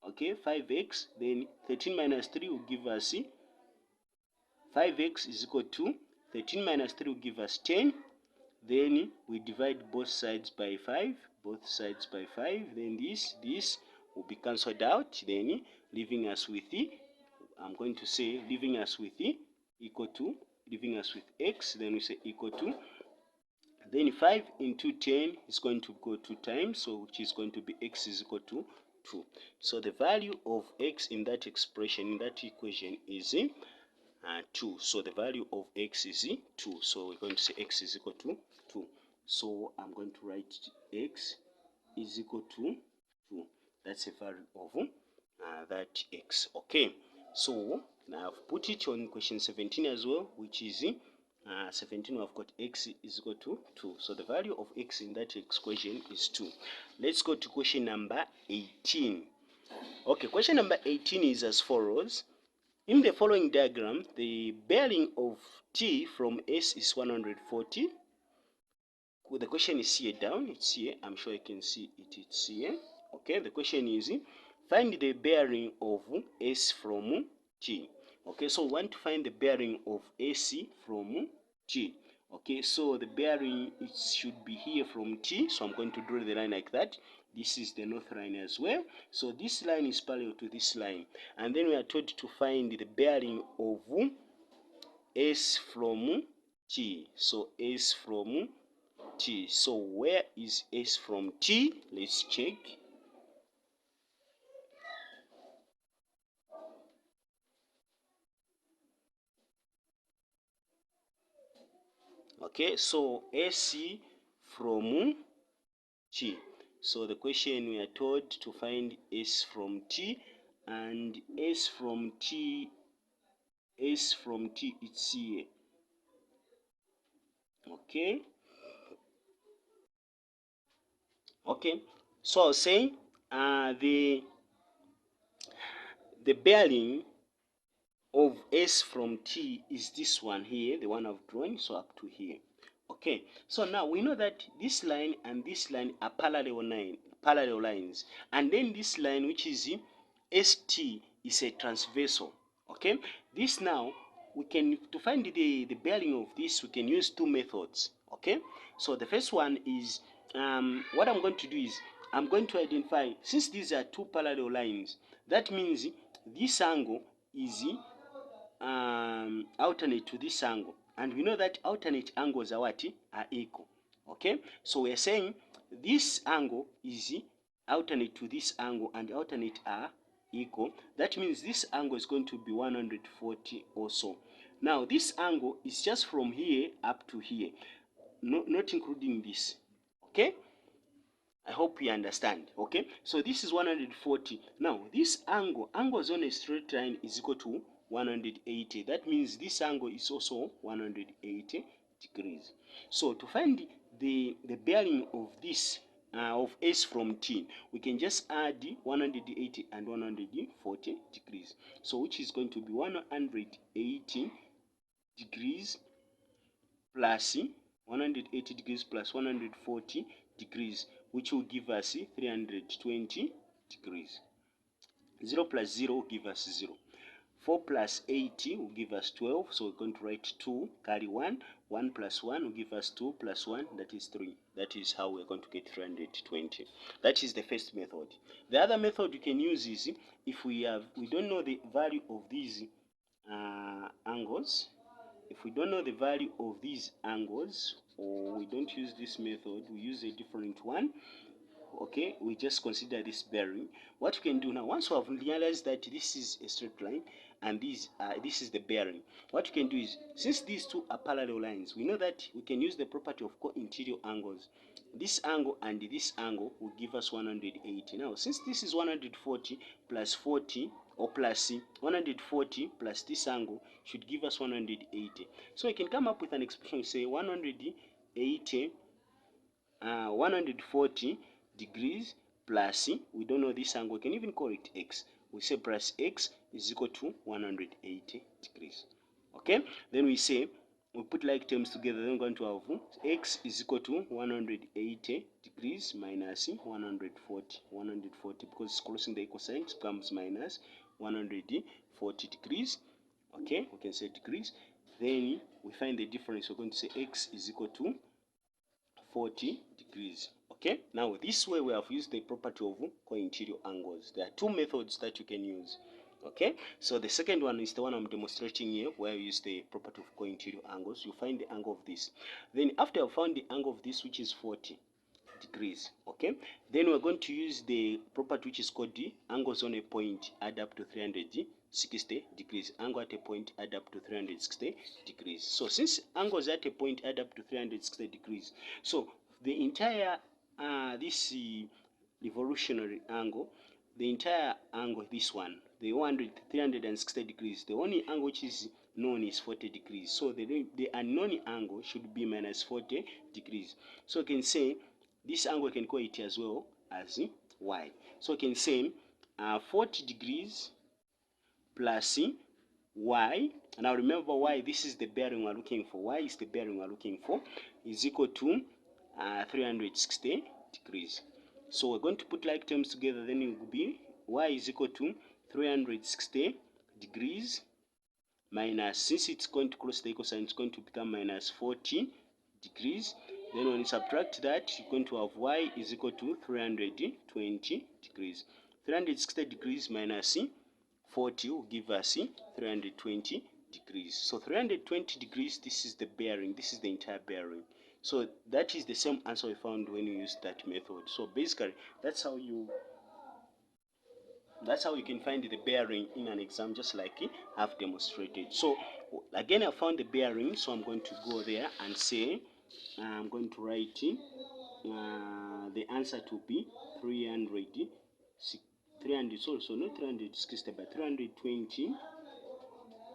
Okay, 5x, then 13 minus 3 will give us 5x is equal to 13 minus 3 will give us 10. Then we divide both sides by 5, then this will be cancelled out, then leaving us with I'm going to say leaving us with x, then we say equal to, then 5 into 10 is going to go 2 times, so which is going to be x is equal to 2. So the value of x in that expression, in that equation, is 2. So the value of x is 2. So we're going to say x is equal to 2. So I'm going to write x is equal to 2. That's the value of that x. Okay, so now I've put it on question 17 as well, which is 17. We've got x is equal to 2. So the value of x in that equation is 2. Let's go to question number 18. Okay, question number 18 is as follows. In the following diagram, the bearing of t from S is 140. The question is here down, it's here, I'm sure you can see it, it's here. Okay, the question is find the bearing of S from T. Okay, so we want to find the bearing of AC from T. Okay, so the bearing, it should be here from T, so I'm going to draw the line like that. This is the north line as well, so this line is parallel to this line, and then we are told to find the bearing of S from T. So S from T. So where is S from T? Let's check. Okay, so AC from T. So the question, we are told to find S from T, and S from T it's here. Okay. Okay. So I was saying the bearing of S from T is this one here, the one I've drawn, so up to here. Okay, so now we know that this line and this line are parallel lines, and then this line, which is ST is a transversal. Okay, this now we can, to find the bearing of this, we can use two methods. Okay, so the first one is what I'm going to do is I'm going to identify, since these are two parallel lines, that means this angle is alternate to this angle, and we know that alternate angles are what, are equal. Okay, so we are saying this angle is alternate to this angle, and alternate are equal. That means this angle is going to be 140 also. Now this angle is just from here up to here, not including this. Okay, I hope you understand. Okay, so this is 140. Now this angles on a straight line is equal to 180. That means this angle is also 180 degrees. So to find the bearing of this of S from T, we can just add 180 and 140 degrees. So which is going to be 180 degrees plus 180 degrees plus 140 degrees, which will give us 320 degrees. 0 plus 0 will give us 0. 4 plus 80 will give us 12, so we're going to write 2, carry 1. 1 plus 1 will give us 2 plus 1, that is 3. That is how we're going to get 320. That is the first method. The other method you can use is, if we don't know the value of these angles, if we don't know the value of these angles, or we don't use this method, we use a different one. Okay, we just consider this bearing. What we can do now, once we have realized that this is a straight line and this is the bearing, what we can do is, since these two are parallel lines, we know that we can use the property of co-interior angles. This angle and this angle will give us 180. Now since this is 140 plus 40, or plus 140 plus this angle should give us 180. So we can come up with an expression, say 180 140 degrees plus, we don't know this angle, we can even call it x. We say plus x is equal to 180 degrees. Okay, then we say, we put like terms together, then we're going to have x is equal to 180 degrees minus 140, because crossing the equal sign becomes minus 140 degrees. Okay, we can say degrees. Then we find the difference. We're going to say x is equal to 40 degrees. Okay, now this way we have used the property of co-interior angles. There are two methods that you can use. Okay, so the second one is the one I'm demonstrating here, where you use the property of co-interior angles. You find the angle of this. Then after you found the angle of this, which is 40 degrees, okay, then we're going to use the property which is called the angles on a point add up to 360 degrees. Angle at a point add up to 360 degrees. So since angles at a point add up to 360 degrees, so the entire this revolutionary angle, the entire angle, this one, the 360 degrees, the only angle which is known is 40 degrees. So the unknown angle should be minus 40 degrees. So you can say this angle, we can call it as well as y. So we can say 40 degrees plus y. Now remember y, this is the bearing we're looking for. Y is the bearing we're looking for, is equal to 360 degrees. So we're going to put like terms together, then it will be y is equal to 360 degrees minus, since it's going to cross the equal sign, it's going to become minus 40 degrees. Then when you subtract that, you're going to have y is equal to 320 degrees. 360 degrees minus 40 will give us 320 degrees. So 320 degrees, this is the bearing, this is the entire bearing. So that is the same answer we found when you use that method. So basically, that's how you can find the bearing in an exam, just like I've demonstrated. So again, I found the bearing, so I'm going to go there and say, I'm going to write the answer to be 300, so not 360, but 320.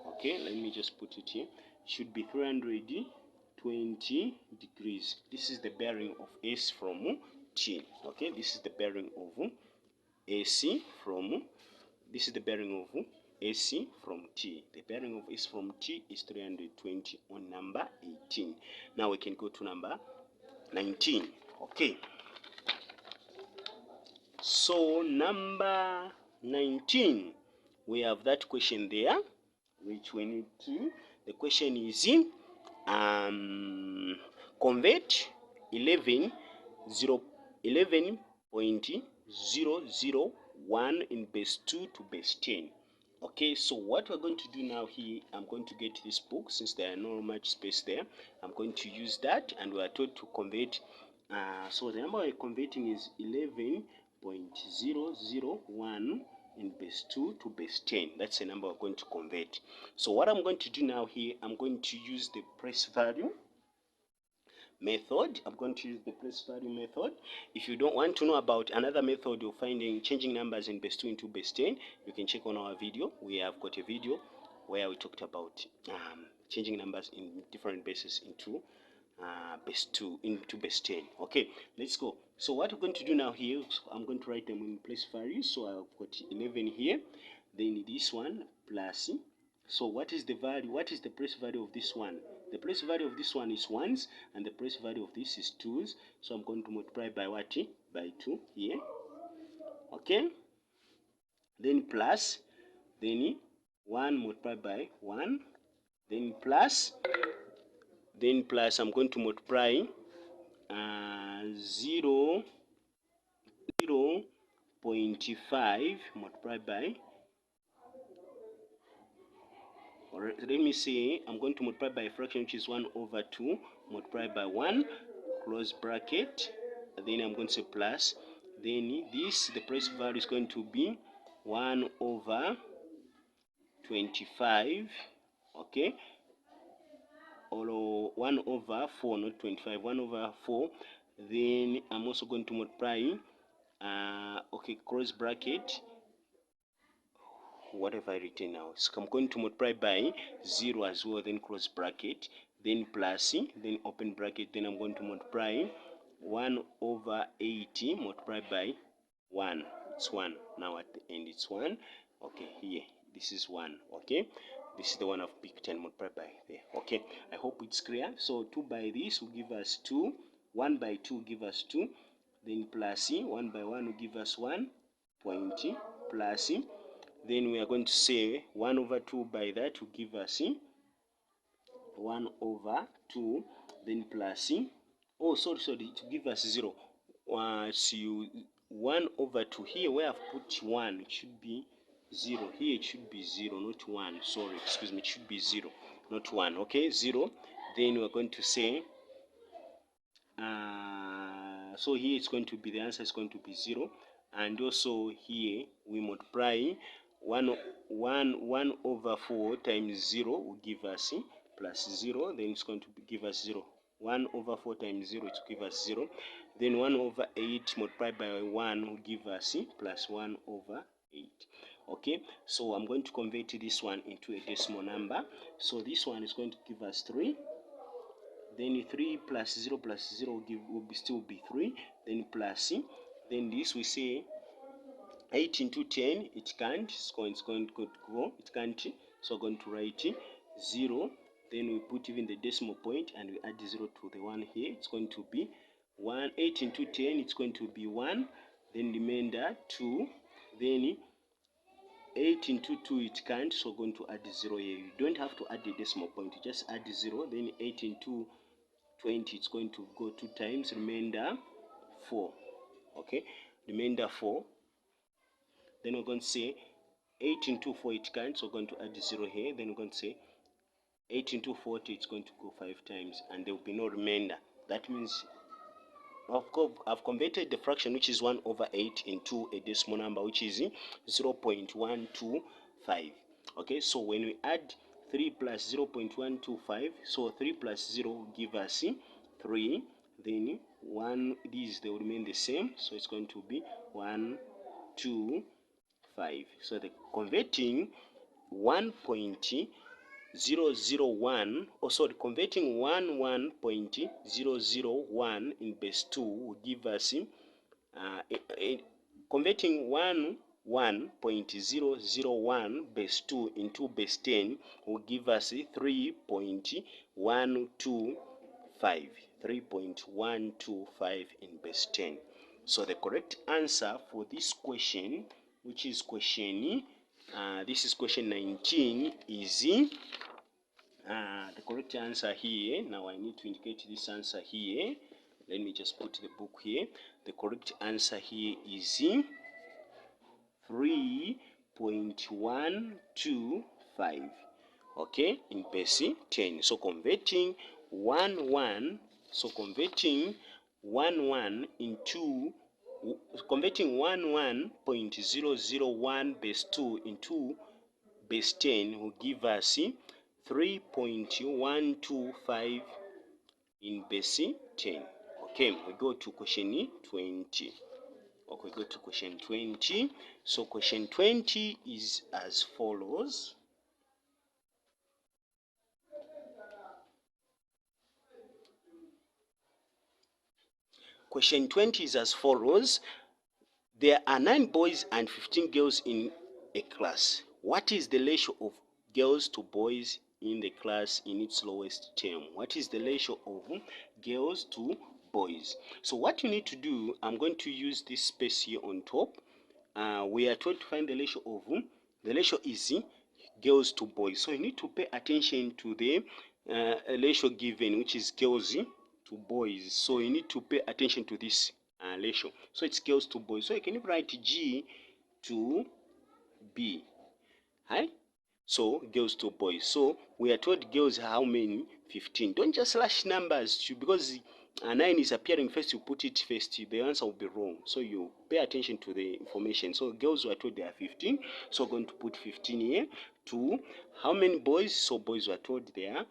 Okay, let me just put it here. It should be 320 degrees. This is the bearing of S from T. Okay, this is the bearing of AC from, this is the bearing of AC from T. The bearing of S from T is 320 on number 18. Now we can go to number 19. Okay, so number 19. We have that question there, which we need to. The question is convert 11.001 in base 2 to base 10. Okay, so what we're going to do now here, I'm going to get this book since there are no much space there. I'm going to use that, and we are told to convert. So the number we're converting is 11.001 in base 2 to base 10. That's the number we're going to convert. So what I'm going to do now here, I'm going to use the place value method. I'm going to use the place value method. If you don't want to know about another method of finding changing numbers in base 2 into base 10, you can check on our video. We have got a video where we talked about changing numbers in different bases into base 2 into base 10. Okay, let's go. So what we're going to do now here, I'm going to write them in place values. So I've got 11 here, then this one plus. So what is the value? What is the place value of this one? The place value of this one is 1s, and the place value of this is 2s. So I'm going to multiply by what? By 2 here. Okay. Then plus, then 1 multiplied by 1, then plus I'm going to multiply 0.5 multiplied by, or let me say, I'm going to multiply by a fraction which is 1 over 2 multiplied by 1, close bracket, then I'm going to say plus, then this, the place value is going to be 1 over 25, okay, or 1 over 4, not 25, 1 over 4. Then I'm also going to multiply, okay, close bracket, whatever I written now. So I'm going to multiply by 0 as well, then close bracket, then plus, then open bracket, then I'm going to multiply 1 over 80 multiplied by 1. It's 1. Now at the end it's 1. Okay, here, this is 1. Okay, this is the one I've picked and multiplied by there. Okay, I hope it's clear. So 2 by this will give us 2. 1 by 2 will give us 2. Then plus 1 by 1 will give us 1 point plus. Then we are going to say 1 over 2 by that will give us 1 over 2, then plus, oh sorry, to give us 0. So 1 over 2 here where I've put 1, it should be 0. Here it should be 0, not 1. Sorry, excuse me, it should be 0, not 1. Okay, 0. Then we're going to say, so here it's going to be, the answer is going to be 0. And also here we multiply 1 over 4 times 0 will give us plus 0. Then it's going to give us 0. 1 over 4 times 0 it will give us 0. Then 1 over 8 multiplied by 1 will give us plus 1 over 8. Okay, so I'm going to convert this one into a decimal number. So this one is going to give us 3. Then 3 plus 0 plus 0 will still be 3. Then plus, then this we say 8 into 10, it can't, it's going to go, it can't, so we're going to write 0, then we put even the decimal point and we add 0 to the one here, it's going to be 1, 8 into 10, it's going to be 1, then remainder 2, then 8 into 2, it can't, so we're going to add 0 here. You don't have to add the decimal point, you just add 0, then 8 into 20, it's going to go 2 times, remainder 4, okay, remainder 4. Then we're going to say 8 into 4 it can't, so we're going to add 0 here. Then we're going to say 8 into 40 it's going to go 5 times and there will be no remainder. That means I've converted the fraction which is 1 over 8 into a decimal number which is 0.125. Okay, so when we add 3 plus 0.125, so 3 plus 0 will give us 3, then 1, these they will remain the same, so it's going to be 1, 2, 5. So the converting 1.001, or sorry, converting 1.001 in base 2 will give us converting 1.001 base 2 into base 10 will give us 3.125. 3.125 in base 10. So the correct answer for this question which is question, this is question 19, is the correct answer here. Now I need to indicate this answer here. Let me just put the book here. The correct answer here is 3.125. Okay, in base 10. So converting 1 into converting 1.001 base 2 into base 10 will give us 3.125 in base 10. Okay, we go to question 20. Okay, go to question 20. So question 20 is as follows. Question 20 is as follows. There are 9 boys and 15 girls in a class. What is the ratio of girls to boys in the class in its lowest term? What is the ratio of girls to boys? So what you need to do, I'm going to use this space here on top. We are told to find the ratio of, the ratio is girls to boys. So you need to pay attention to the ratio given, which is girls to boys. So you need to pay attention to this ratio. So it's girls to boys. So you can write G to B. Right? So girls to boys. So we are told girls how many? 15. Don't just slash numbers because 9 is appearing first, you put it first, the answer will be wrong. So you pay attention to the information. So girls were told they are 15. So we're going to put 15 here. 2. How many boys? So boys were told they are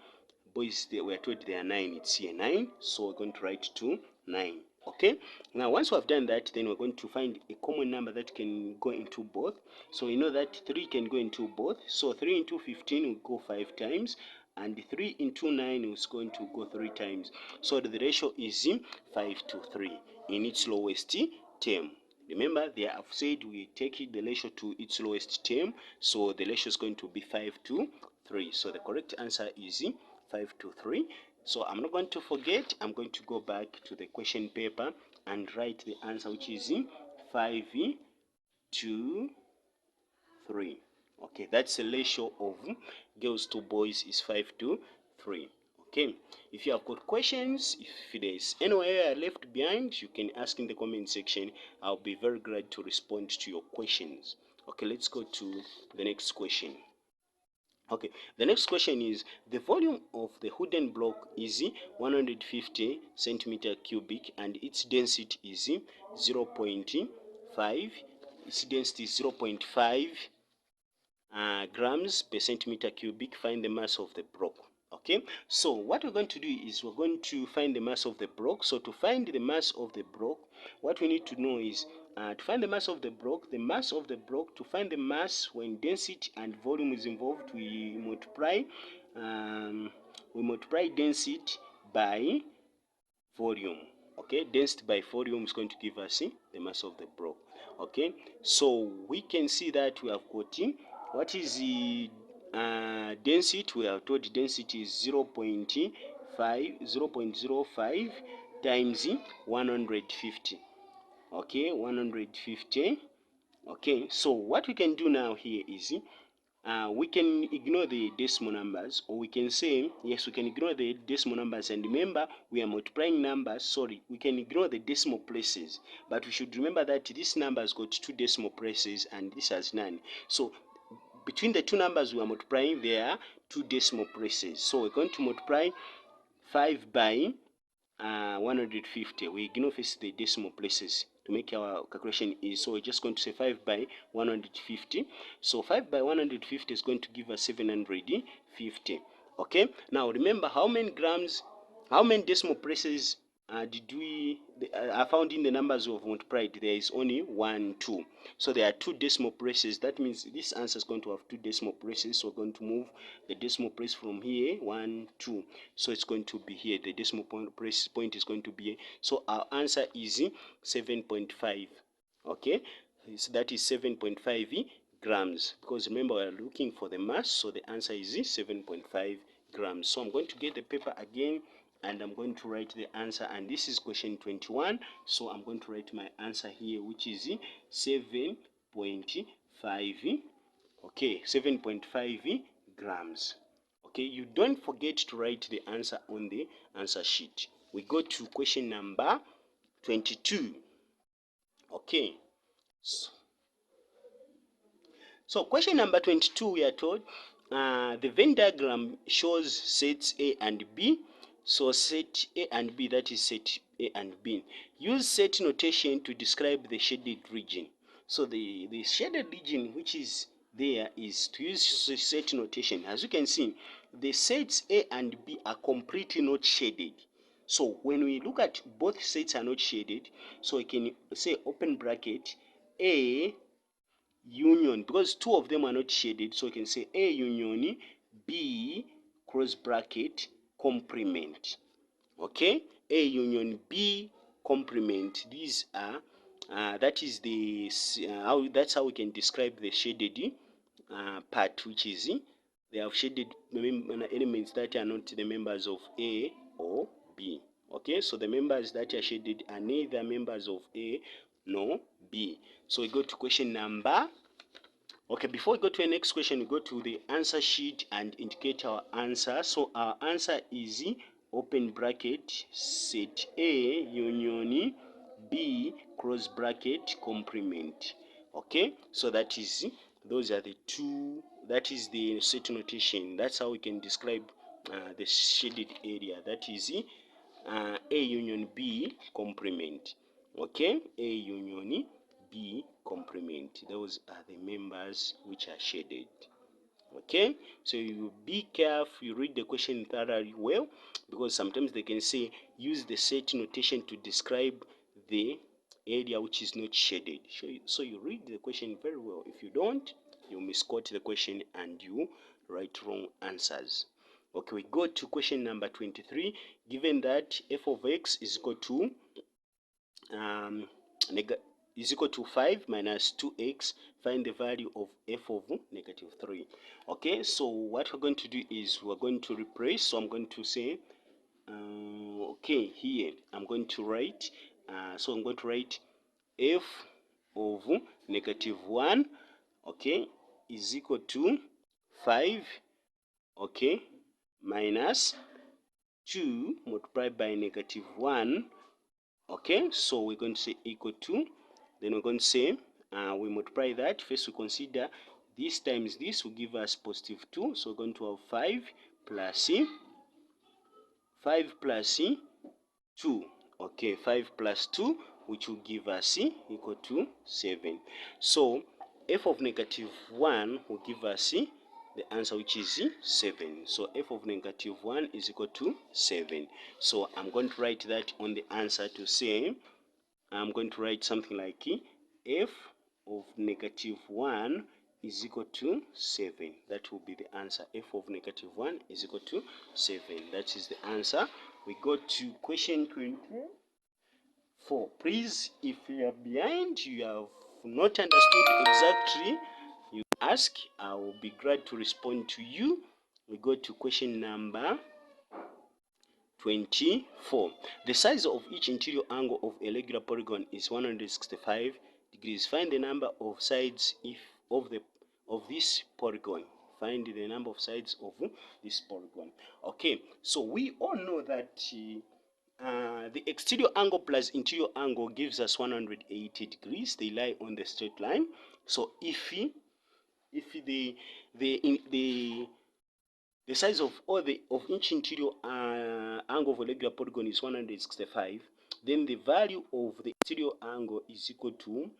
boys, they were told they are 9. It's here 9. So we're going to write 2, 9. Okay, now once we have done that, then we're going to find a common number that can go into both. So we know that 3 can go into both. So 3 into 15 will go 5 times, and 3 into 9 is going to go 3 times. So the ratio is 5 to 3 in its lowest term. Remember, they have said we take the ratio to its lowest term, so the ratio is going to be 5 to 3. So the correct answer is 5 to 3. So I'm not going to forget, I'm going to go back to the question paper and write the answer, which is 5 to 3. Okay, that's the ratio of girls to boys is 5 to 3. Okay, if you have got questions, if there's anywhere I left behind, you can ask in the comment section. I'll be very glad to respond to your questions. Okay, let's go to the next question. Okay, the next question is, the volume of the wooden block is 150 centimeter cubic and its density is 0.5. Its density is 0.5 grams per centimeter cubic. Find the mass of the block. Okay, so what we're going to do is we're going to find the mass of the block. So to find the mass of the block, what we need to know is to find the mass of the block, to find the mass when density and volume is involved, we multiply density by volume. Okay, density by volume is going to give us the mass of the block. Okay, so we can see that we have got what is the density. We are told density is 0.05 times 150. Okay, 150. Okay, so what we can do now here is we can ignore the decimal numbers, or we can say, yes, we can ignore the decimal numbers, and remember we are multiplying numbers. Sorry, we can ignore the decimal places, but we should remember that this number has got 2 decimal places and this has none. So between the two numbers we are multiplying, there are 2 decimal places. So we're going to multiply 5 by 150. We ignore first the decimal places to make our calculation easy. So we're just going to say 5 by 150. So 5 by 150 is going to give us 750. Okay, now remember how many decimal places are found in the numbers we've multiplied. There is only 1, 2. So there are 2 decimal places. That means this answer is going to have 2 decimal places. So we're going to move the decimal place from here, 1, 2. So it's going to be here. The decimal point is going to be here. So our answer is 7.5. Okay, so that is 7.5 grams, because remember we are looking for the mass. So the answer is 7.5 grams. So I'm going to get the paper again and I'm going to write the answer, and this is question 21. So I'm going to write my answer here, which is 7 okay, 7.5 grams. Okay, you don't forget to write the answer on the answer sheet. We go to question number 22. Okay, so question number 22, we are told the Venn diagram shows sets A and B. So set A and B, that is set A and B. Use set notation to describe the shaded region. So the shaded region which is there is to use set notation. As you can see, the sets A and B are completely not shaded. So when we look at both sets are not shaded, so we can say open bracket A union, because two of them are not shaded, so you can say A union B cross bracket complement. Okay, A union B complement. These are that is the that's how we can describe the shaded part, which is they have shaded elements that are not the members of A or B. Okay, so the members that are shaded are neither members of A nor B. So we go to question number. Okay, before we go to the next question, we go to the answer sheet and indicate our answer. So our answer is open bracket set A union B cross bracket complement. Okay, so that is, those are the two, that is the set notation. That's how we can describe the shaded area. That is A union B complement. Okay, A union B complement. Those are the members which are shaded. Okay, so you be careful, you read the question thoroughly well, because sometimes they can say use the set notation to describe the area which is not shaded. So you read the question very well. If you don't, you misquote the question and you write wrong answers. Okay, we go to question number 23. Given that f of x is equal to is equal to 5 minus 2x, find the value of f of negative 3. Okay, so what we're going to do is we're going to replace. So I'm going to say okay, here I'm going to write so I'm going to write f of negative 1, okay, is equal to 5, okay, minus 2 multiplied by negative 1. Okay, so we're going to say equal to, then we're going to say we multiply that. First we consider this times this will give us positive 2, so we're going to have 5 plus 2. Okay, 5 plus 2, which will give us equal to 7. So f of negative 1 will give us the answer, which is 7. So f of negative 1 is equal to 7. So I'm going to write that on the answer to say, I'm going to write something like f of negative 1 is equal to 7. That will be the answer. F of negative 1 is equal to 7. That is the answer. We go to question 24. Please, if you are behind, you have not understood exactly, you ask. I will be glad to respond to you. We go to question number 24. The size of each interior angle of a regular polygon is 165 degrees. Find the number of sides of this polygon. Find the number of sides of this polygon. Okay, so we all know that the exterior angle plus interior angle gives us 180 degrees. They lie on the straight line. So if the size of each interior angle of a regular polygon is 165, then the value of the exterior angle is equal to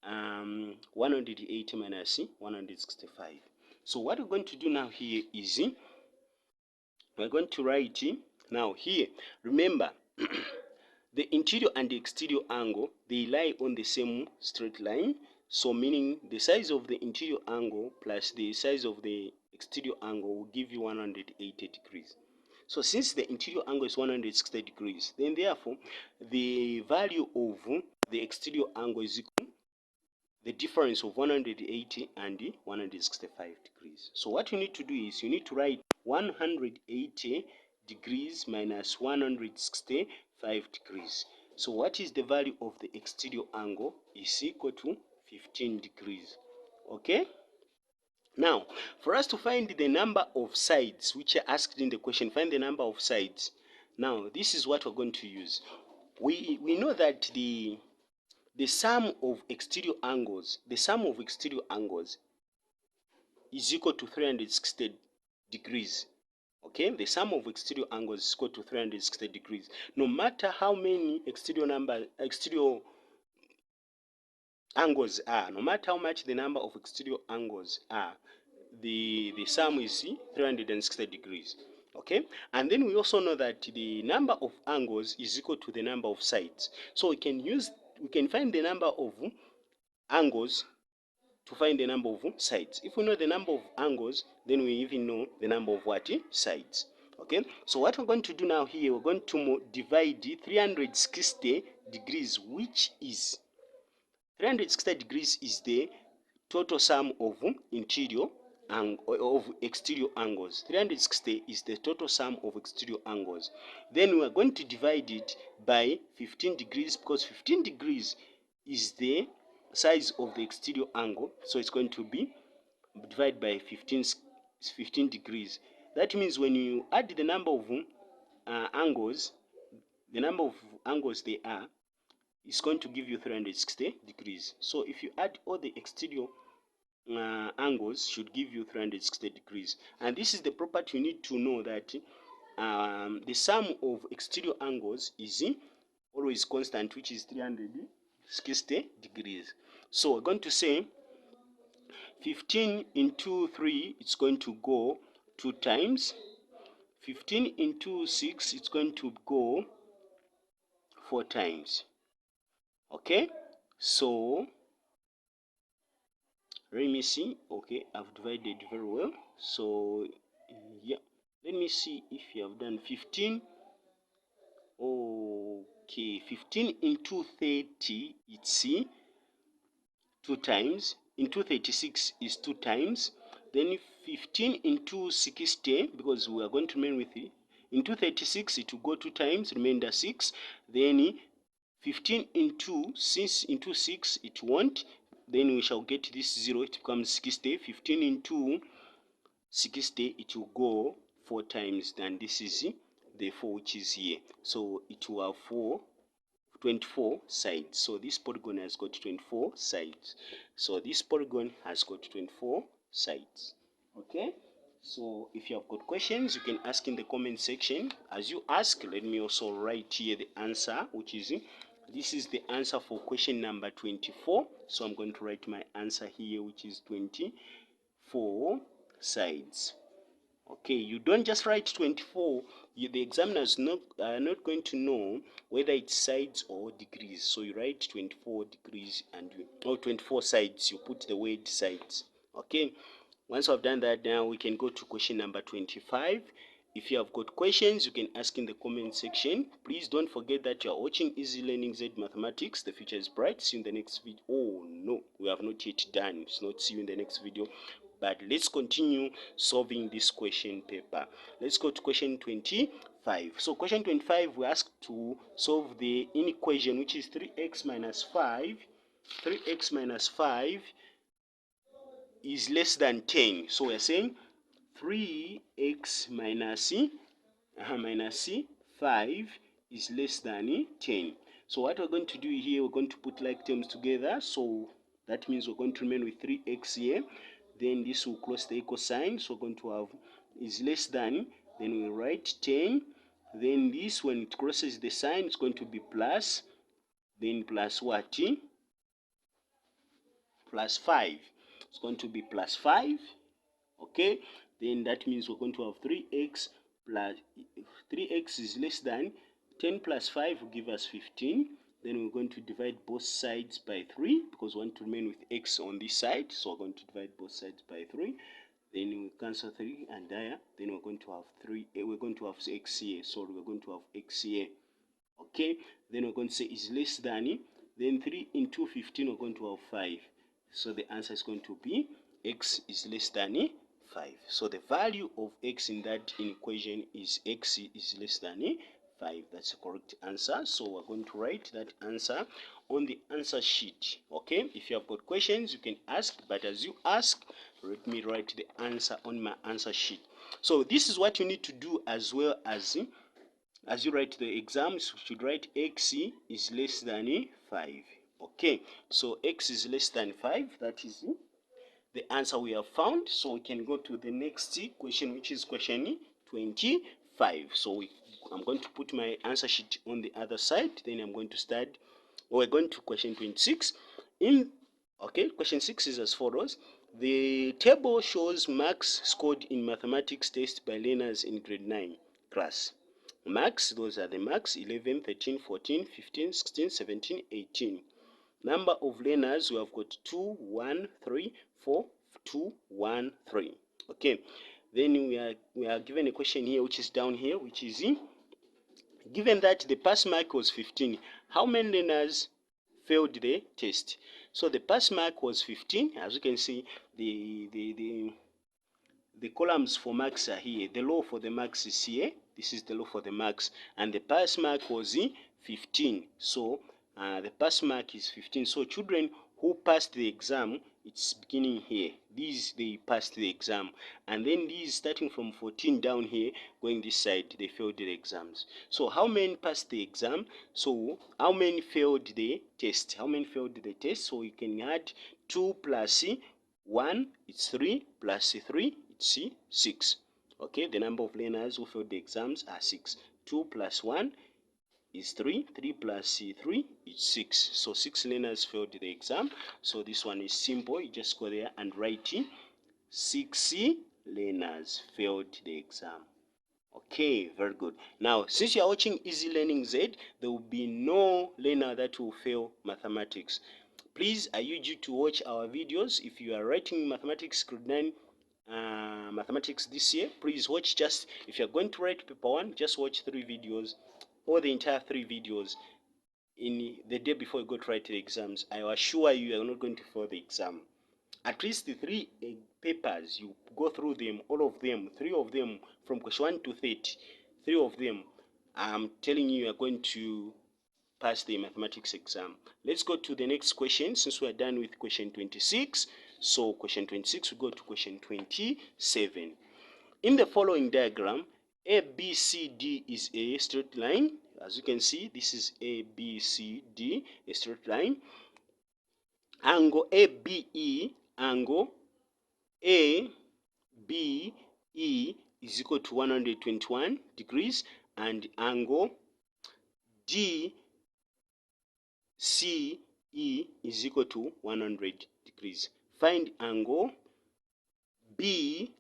180 minus 165. So what we're going to do now here is we're going to write now here. Remember, the interior and the exterior angle, they lie on the same straight line. So meaning the size of the interior angle plus the size of the exterior angle will give you 180 degrees. So since the interior angle is 160 degrees, then therefore the value of the exterior angle is equal to the difference of 180 and 165 degrees. So what you need to do is you need to write 180 degrees minus 165 degrees. So what is the value of the exterior angle is equal to 15 degrees. Okay, now for us to find the number of sides which are asked in the question, find the number of sides. Now this is what we're going to use. We know that the sum of exterior angles, is equal to 360 degrees. Okay, the sum of exterior angles is equal to 360 degrees. No matter how many exterior angles are, no matter how much the number of exterior angles are, the sum is 360 degrees. Okay, and then we also know that the number of angles is equal to the number of sides. So we can find the number of angles to find the number of sides. If we know the number of angles, then we even know the number of what? Sides. Okay, so what we're going to do now here, we're going to divide 360 degrees, which is 360 degrees is the total sum of interior and of exterior angles. 360 is the total sum of exterior angles. Then we are going to divide it by 15 degrees, because 15 degrees is the size of the exterior angle, so it's going to be divided by 15 degrees. That means when you add the number of angles, the number of angles they are, is going to give you 360 degrees. So if you add all the exterior angles, should give you 360 degrees. And this is the property you need to know, that the sum of exterior angles is always constant, which is 360 degrees. So we're going to say 15 into 3, it's going to go 2 times. 15 into 6, it's going to go 4 times. Okay, so let me see. Okay, I've divided very well. So yeah, let me see if you have done 15. Okay, 15 into 30, it's 2 times. Into 36 is 2 times. Then 15 into 60, because we are going to remain with it, into 36 it will go 2 times, remainder 6. Then 15 into 6 it won't, then we shall get this 0, it becomes 60. 15 into 60 it will go 4 times, and this is the 4 which is here, so it will have 24 sides. So this polygon has got 24 sides. So this polygon has got 24 sides. Okay, so if you have got questions, you can ask in the comment section. As you ask, let me also write here the answer, which is this is the answer for question number 24. So I'm going to write my answer here, which is 24 sides. Okay, you don't just write 24. The examiners are not going to know whether it's sides or degrees. So you write 24 degrees and or 24 sides. You put the word sides. Okay, once I've done that, now we can go to question number 25. If you have got questions, you can ask in the comment section. Please don't forget that you are watching Easy Learning zed-Mathematics. The future is bright. See you in the next video. Oh no, we have not yet done. It's not see you in the next video. But let's continue solving this question paper. Let's go to question 25. So question 25, we asked to solve the inequation, which is 3x minus 5. 3x minus 5 is less than 10. So we're saying 3x minus 5 is less than 10. So what we're going to do here, we're going to put like terms together. So that means we're going to remain with 3x here. Then this will cross the equal sign. So we're going to have is less than. Then we write 10. Then this, when it crosses the sign, it's going to be plus. Then plus what? Plus 5. It's going to be plus 5. Okay, then that means we're going to have 3x plus 3x is less than 10 plus 5 will give us 15. Then we're going to divide both sides by 3, because we want to remain with x on this side, so we're going to divide both sides by 3. Then we cancel 3 and there. Then we're going to have 3. We're going to have x here. Sorry, we're going to have x here. Okay, then we're going to say is less than. Then 3 into 15, we're going to have 5. So the answer is going to be x is less than 5. So the value of x in that equation is x is less than 5. That's the correct answer. So we're going to write that answer on the answer sheet. Okay, if you have got questions, you can ask, but as you ask, let me write the answer on my answer sheet. So this is what you need to do as well as you write the exams. You should write x is less than 5. Okay, so x is less than 5. That is the answer we have found. So we can go to the next question, which is question 25. So I'm going to put my answer sheet on the other side. Then I'm going to start. We're going to question 26. Question 6 is as follows. The table shows marks scored in mathematics test by learners in grade 9 class. Marks, those are the marks: 11, 13, 14, 15, 16, 17, 18. Number of learners, we have got 2, 1, 3, 4, 2, 1, 3. Okay, then we are given a question here, which is down here, which is given that the pass mark was 15, how many learners failed the test? So the pass mark was 15. As you can see, the columns for marks are here. The law for the marks is here. This is the law for the marks, and the pass mark was 15. So the pass mark is 15. So children who passed the exam, it's beginning here. These, they passed the exam, and then these starting from 14 down here going this side, they failed the exams. So how many passed the exam? So how many failed the test? How many failed the test? So you can add 2 plus 1, it's 3, plus 3, it's 6. Okay, the number of learners who failed the exams are 6. 2 plus 1 is 3. 3 plus 3 is 6. So 6 learners failed the exam. So this one is simple. You just go there and write 6 learners failed the exam. Okay, very good. Now, since you are watching Easy Learning Z, there will be no learner that will fail mathematics. Please, I urge you to watch our videos. If you are writing mathematics grade 9 mathematics this year, please watch. Just, if you're going to write paper 1, just watch 3 videos, or the entire 3 videos in the day before you go to write the exams. I assure you, you are not going to fail the exam. At least the 3 papers, you go through them, all of them, 3 of them, from question 1 to 30, 3 of them, I'm telling you, you are going to pass the mathematics exam. Let's go to the next question, since we are done with question 26. So question 26, we go to question 27. In the following diagram, ABCD is a straight line. As you can see, this is ABCD, a straight line. Angle ABE, angle ABE is equal to 121 degrees, and angle DCE is equal to 100 degrees. Find angle BEC.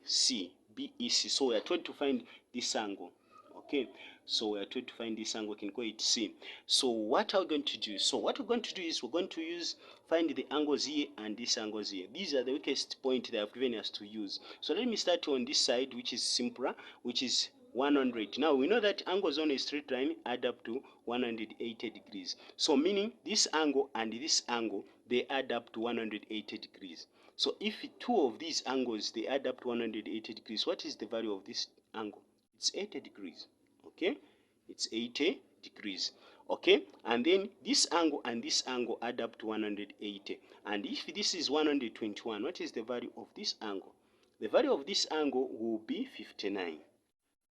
So we are told to find this angle. Okay, so we are told to find this angle. We can call it C. So what are we going to do? So what we're going to do is we're going to find the angles here and these angles here. These are the weakest point they have given us to use. So let me start on this side, which is simpler, which is 100. Now we know that angles on a straight line add up to 180 degrees. So meaning this angle and this angle, they add up to 180 degrees. So if 2 of these angles, they add up to 180 degrees, what is the value of this angle? It's 80 degrees. Okay, it's 80 degrees. Okay, and then this angle and this angle add up to 180. And if this is 121, what is the value of this angle? The value of this angle will be 59.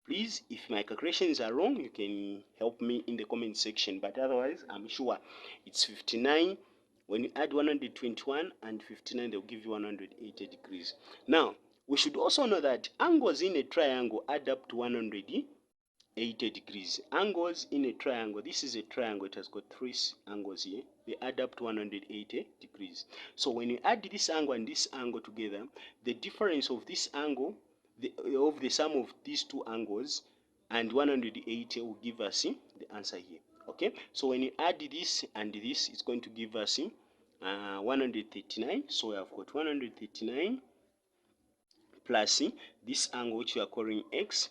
Please, if my calculations are wrong, you can help me in the comment section, but otherwise I'm sure it's 59. When you add 121 and 59, they'll give you 180 degrees. Now, we should also know that angles in a triangle add up to 180 degrees. Angles in a triangle, this is a triangle, it has got 3 angles here, they add up to 180 degrees. So when you add this angle and this angle together, the difference of this angle, of the sum of these 2 angles and 180 will give us the answer here. Okay, so when you add this and this, it's going to give us 139. So we have got 139 plus this angle, which we are calling x,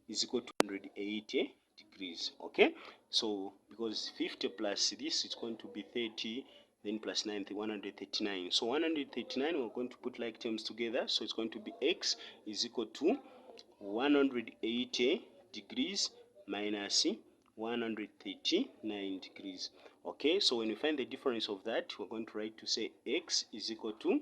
is equal to 180 degrees. Okay, so because 50 plus this, it's going to be 30, then plus 90, 139. So 139, we're going to put like terms together, so it's going to be x is equal to 180 degrees minus 139 degrees. Okay, so when we find the difference of that, we're going to write to say x is equal to